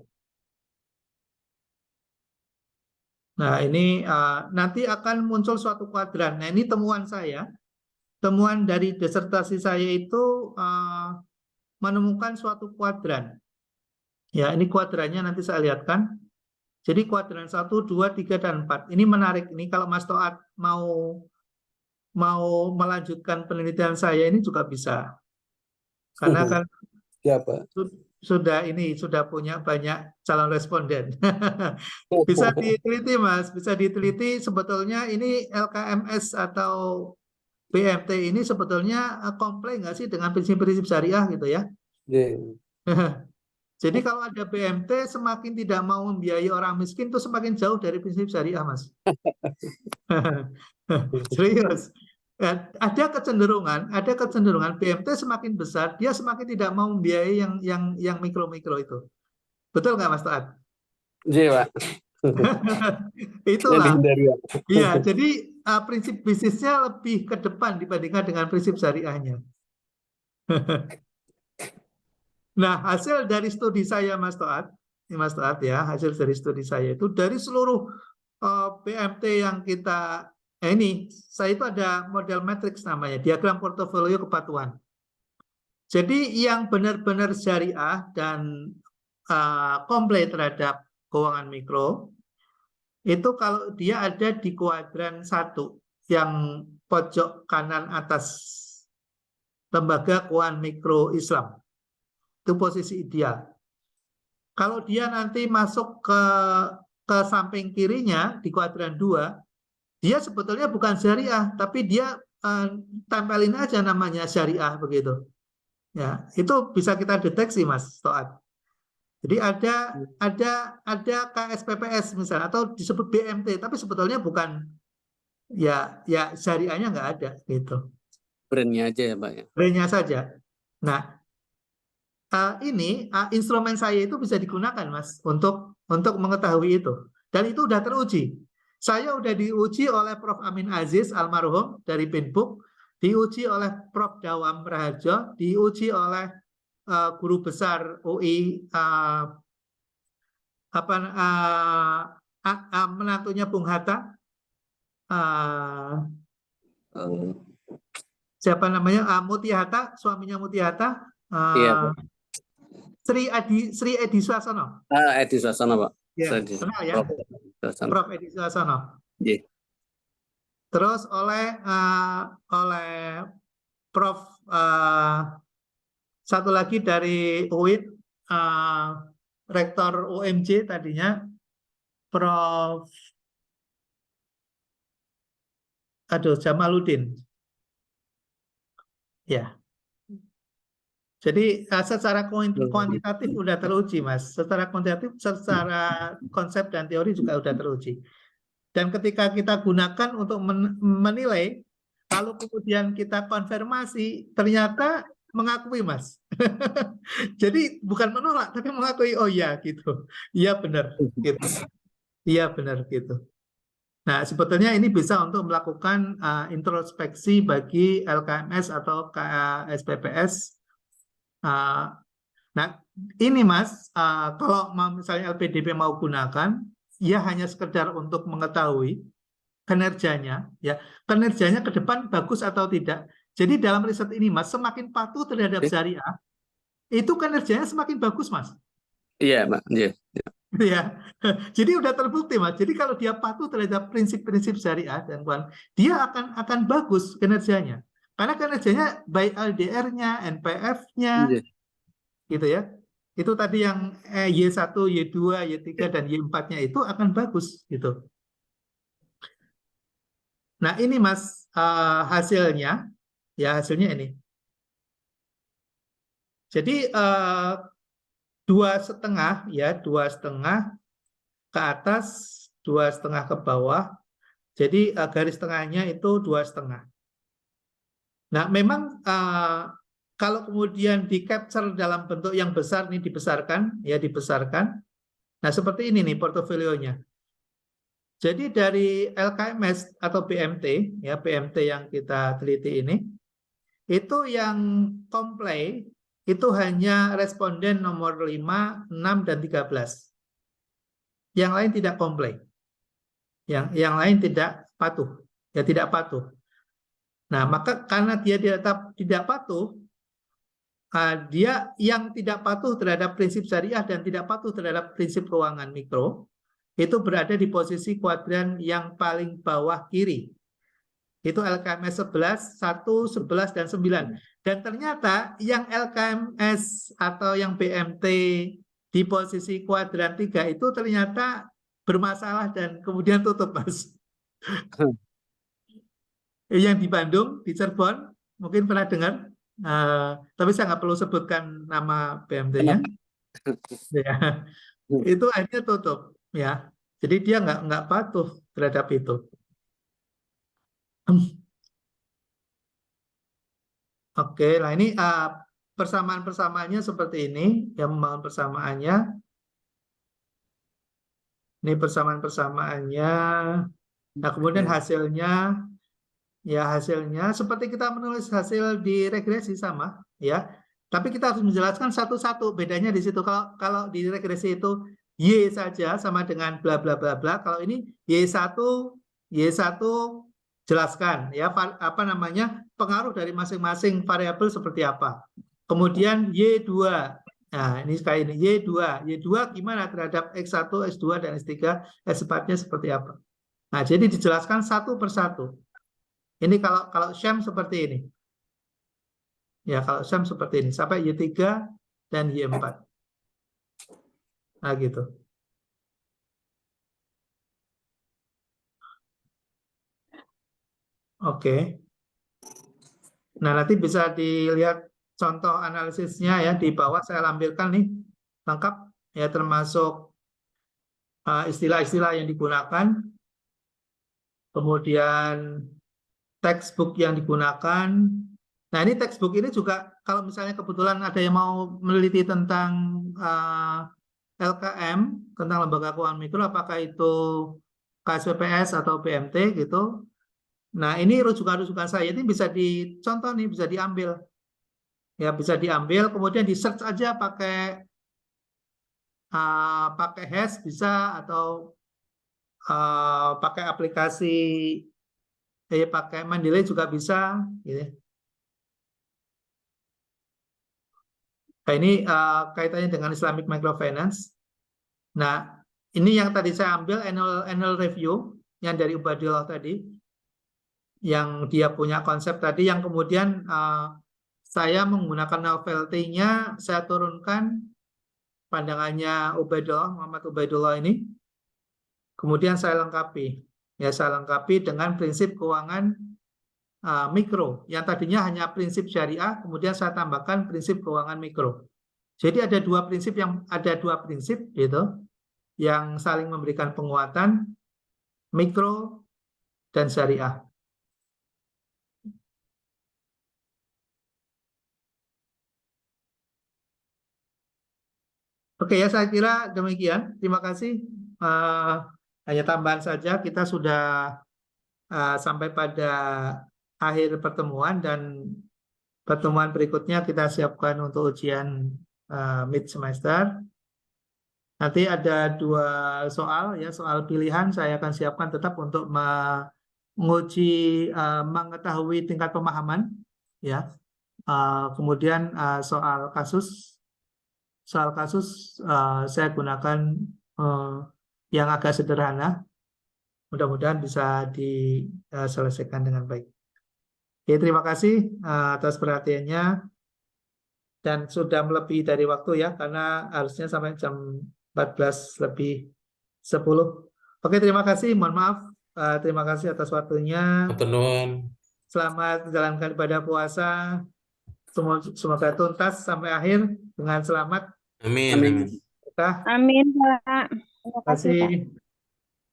Nah, ini nanti akan muncul suatu kuadran. Nah, ini temuan saya. Temuan dari disertasi saya itu menemukan suatu kuadran. Ya, ini kuadrannya nanti saya lihatkan. Jadi kuadran 1, 2, 3, dan 4. Ini menarik. Ini kalau Mas Toat mau melanjutkan penelitian saya ini juga bisa. Karena kan Siapa? sudah punya banyak calon responden. Bisa diteliti, Mas. Bisa diteliti sebetulnya ini LKMS atau BMT ini sebetulnya komplain nggak sih dengan prinsip-prinsip syariah gitu ya. Jadi kalau ada BMT semakin tidak mau membiayai orang miskin itu semakin jauh dari prinsip syariah, Mas. Serius. Ada kecenderungan BMT semakin besar, dia semakin tidak mau membiayai yang mikro-mikro itu. Betul nggak, Mas Taat? Iya, Pak. Itulah. Dihindari, Pak. Iya, jadi prinsip bisnisnya lebih ke depan dibandingkan dengan prinsip syariahnya. Nah, hasil dari studi saya, Mas Toat, ya, hasil dari studi saya itu dari seluruh BMT yang kita, saya itu ada model matrix namanya, diagram portofolio kepatuhan. Jadi yang benar-benar syariah dan komplain terhadap keuangan mikro, itu kalau dia ada di kuadran 1, yang pojok kanan atas lembaga keuangan mikro Islam. Itu posisi ideal. Kalau dia nanti masuk ke samping kirinya di kuadran 2, dia sebetulnya bukan syariah, tapi dia tempelin aja namanya syariah begitu. Ya, itu bisa kita deteksi, Mas Toat. Jadi ada KSPPS misalnya atau disebut BMT, tapi sebetulnya bukan, ya syariahnya nggak ada gitu. Brandnya aja ya, Pak ya. Brandnya saja. Nah, ini instrumen saya itu bisa digunakan, Mas, untuk mengetahui itu. Dan itu udah teruji. Saya udah diuji oleh Prof. Amin Aziz almarhum dari Pinbook, diuji oleh Prof. Dawam Raharjo, diuji oleh guru besar UI menantunya Bung Hatta, siapa namanya, Muti Hatta, suaminya Muti Hatta, Iya, Pak. Sri Edi Suasono. Edi Suasono, Pak. Ya, kenal ya, Prof. Edi Suasono. Yeah. Terus oleh Prof. Satu lagi dari UIN, Rektor UMJ tadinya, Prof. Jamaluddin. Ya. Jadi secara kuantitatif udah teruji, Mas. Secara kuantitatif, secara konsep dan teori juga udah teruji. Dan ketika kita gunakan untuk menilai, lalu kemudian kita konfirmasi, ternyata mengakui, Mas. Jadi bukan menolak, tapi mengakui, oh ya gitu. Iya benar, gitu. Iya benar gitu. Nah, sebetulnya ini bisa untuk melakukan introspeksi bagi LKMS atau SPPS. Nah, ini Mas, kalau misalnya LPDP mau gunakan, ya hanya sekedar untuk mengetahui kinerjanya, ya kinerjanya ke depan bagus atau tidak. Jadi dalam riset ini, Mas, semakin patuh terhadap syariah, itu kinerjanya semakin bagus, Mas. Iya, Pak. Iya. Gitu ya. Jadi udah terbukti, Mas. Jadi kalau dia patuh terhadap prinsip-prinsip syariah dan dia akan bagus kinerjanya. Karena kinerjanya baik LDR-nya, NPF-nya, Iya. gitu ya. Itu tadi yang Y1, Y2, Y3 dan Y4-nya itu akan bagus gitu. Nah, ini Mas hasilnya, ya hasilnya ini. Jadi 2,5 ya, 2,5 ke atas, 2,5 ke bawah. Jadi garis tengahnya itu 2,5. Nah, memang kalau kemudian di capture dalam bentuk yang besar nih dibesarkan, ya dibesarkan. Nah, seperti ini nih portofolionya. Jadi dari LKMS atau BMT, ya BMT yang kita teliti ini, itu yang komplain itu hanya responden nomor 5, 6, dan 13. Yang lain tidak komplain. Yang lain tidak patuh, ya tidak patuh. Nah, maka karena dia tidak patuh, dia yang tidak patuh terhadap prinsip syariah dan tidak patuh terhadap prinsip keuangan mikro, itu berada di posisi kuadran yang paling bawah kiri. Itu LKMS 11, 1, 11, dan 9. Dan ternyata yang LKMS atau yang BMT di posisi kuadran 3 itu ternyata bermasalah dan kemudian tutup, Mas. Yang di Bandung, di Cirebon, mungkin pernah dengar. Tapi saya nggak perlu sebutkan nama BMT-nya. Ya. Itu akhirnya tutup, ya. Jadi dia nggak patuh terhadap itu. Oke, nah ini persamaan-persamaannya seperti ini, yang membangun persamaannya. Ini persamaan-persamaannya. Nah, kemudian hasilnya, ya hasilnya seperti kita menulis hasil di regresi sama, ya. Tapi kita harus menjelaskan satu-satu. Bedanya di situ. Kalau di regresi itu Y saja sama dengan bla bla bla bla. Kalau ini Y1 jelaskan ya apa namanya pengaruh dari masing-masing variabel seperti apa. Kemudian Y2. Nah, ini sekali ini Y2 gimana terhadap X1, X2 dan S3, S4-nya seperti apa. Nah, jadi dijelaskan satu persatu. Ini kalau Syam seperti ini. Ya, kalau Syam seperti ini sampai Y3 dan Y4. Nah, gitu. Oke. Nah, nanti bisa dilihat contoh analisisnya ya di bawah saya lampirkan nih lengkap ya termasuk istilah-istilah yang digunakan, kemudian textbook yang digunakan. Nah, ini textbook ini juga kalau misalnya kebetulan ada yang mau meneliti tentang LKM, tentang lembaga keuangan mikro, apakah itu KSPPS atau BMT gitu. Nah, ini rujukan-rujukan saya ini bisa dicontoh nih, bisa diambil. Ya, bisa diambil, kemudian di search aja pakai hash bisa atau pakai aplikasi pakai Mendeley juga bisa gitu. Nah, ini kaitannya dengan Islamic Microfinance. Nah, ini yang tadi saya ambil annual review yang dari Ubadillah tadi, yang dia punya konsep tadi, yang kemudian saya menggunakan novelty-nya, saya turunkan pandangannya Muhammad Ubaidullah ini, kemudian saya lengkapi. Ya, saya lengkapi dengan prinsip keuangan mikro, yang tadinya hanya prinsip syariah, kemudian saya tambahkan prinsip keuangan mikro. Jadi ada dua prinsip gitu, yang saling memberikan penguatan. mikro, dan syariah. Oke ya, saya kira demikian. Terima kasih. Hanya tambahan saja, kita sudah sampai pada akhir pertemuan dan pertemuan berikutnya kita siapkan untuk ujian mid semester. Nanti ada 2 soal ya, soal pilihan saya akan siapkan tetap untuk menguji mengetahui tingkat pemahaman ya. Kemudian soal kasus saya gunakan yang agak sederhana. Mudah-mudahan bisa diselesaikan dengan baik. Oke, terima kasih atas perhatiannya dan sudah melebihi dari waktu ya karena harusnya sampai jam 14 lebih 10. Oke, terima kasih. Mohon maaf. Terima kasih atas waktunya. Matur nuwun. Selamat menjalankan ibadah puasa. Semoga tuntas sampai akhir dengan selamat. Amin. Amin. Amin. Amin, Pak. Terima Terima kasih.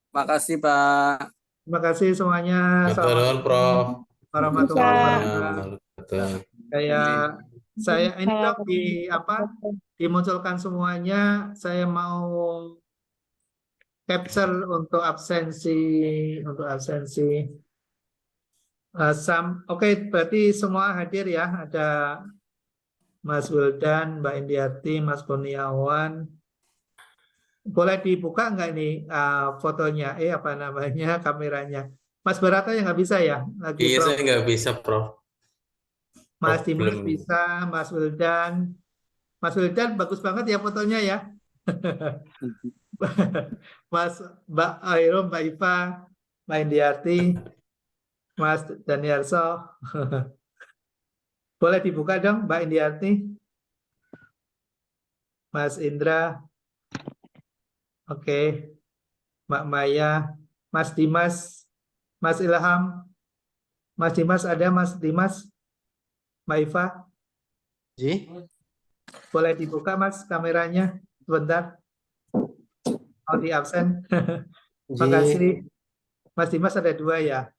Makasih Pak. Terima kasih semuanya. Matur nuwun, Prof. Warahmatullahi wabarakatuh. Wabarakatuh. Saya ini dok dimunculkan semuanya. Saya mau capture untuk absensi. Oke, berarti semua hadir ya. Ada Mas Wildan, Mbak Indiarti, Mas Kurniawan. Boleh dibuka nggak nih fotonya? Kameranya. Mas Barata yang nggak bisa ya? Lagi Iya, Prof. saya nggak bisa, Prof. Mas Prof Dimas belum. bisa, Mas Wildan. Mas Wildan bagus banget ya fotonya ya. Mbak Airum, Mbak Iva, Mbak Indiarti, Mas Daniarso. Boleh dibuka dong Mbak Indiarti, Mas Indra. Oke. Mbak Maya, Mas Dimas, Mas Ilham. Mas Dimas ada, Mas Dimas, Mbak Iva. Ji. Boleh dibuka Mas kameranya sebentar. Oh, di absen. Makasih. Mas Dimas ada 2 ya.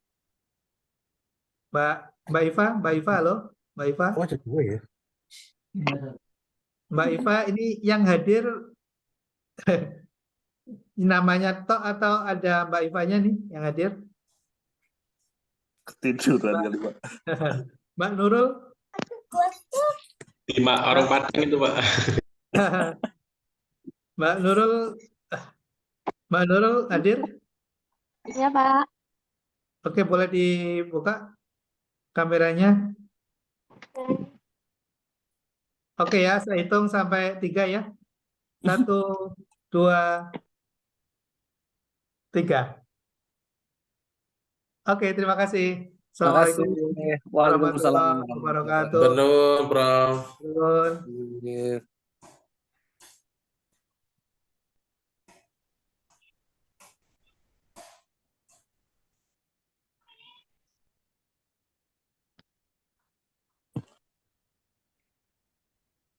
Mbak Iva, halo. Mbak Iva. Oh, ada 2 ya. Mbak Iva, ini yang hadir namanya Tok atau ada Mbak Ivanya nih yang hadir? Ketiduran kali Pak. Mbak Nurul. 5 orang Padang itu Pak. Mbak Nurul hadir? Iya, Pak. Oke, boleh dibuka kameranya. Oke ya, saya hitung sampai 3 ya. 1, 2, 3. Oke, terima kasih. Assalamualaikum Makasih. Waalaikumsalam. warahmatullahi wabarakatuh. Matur nuwun, Prof. Nuhun. Wabarakatuh.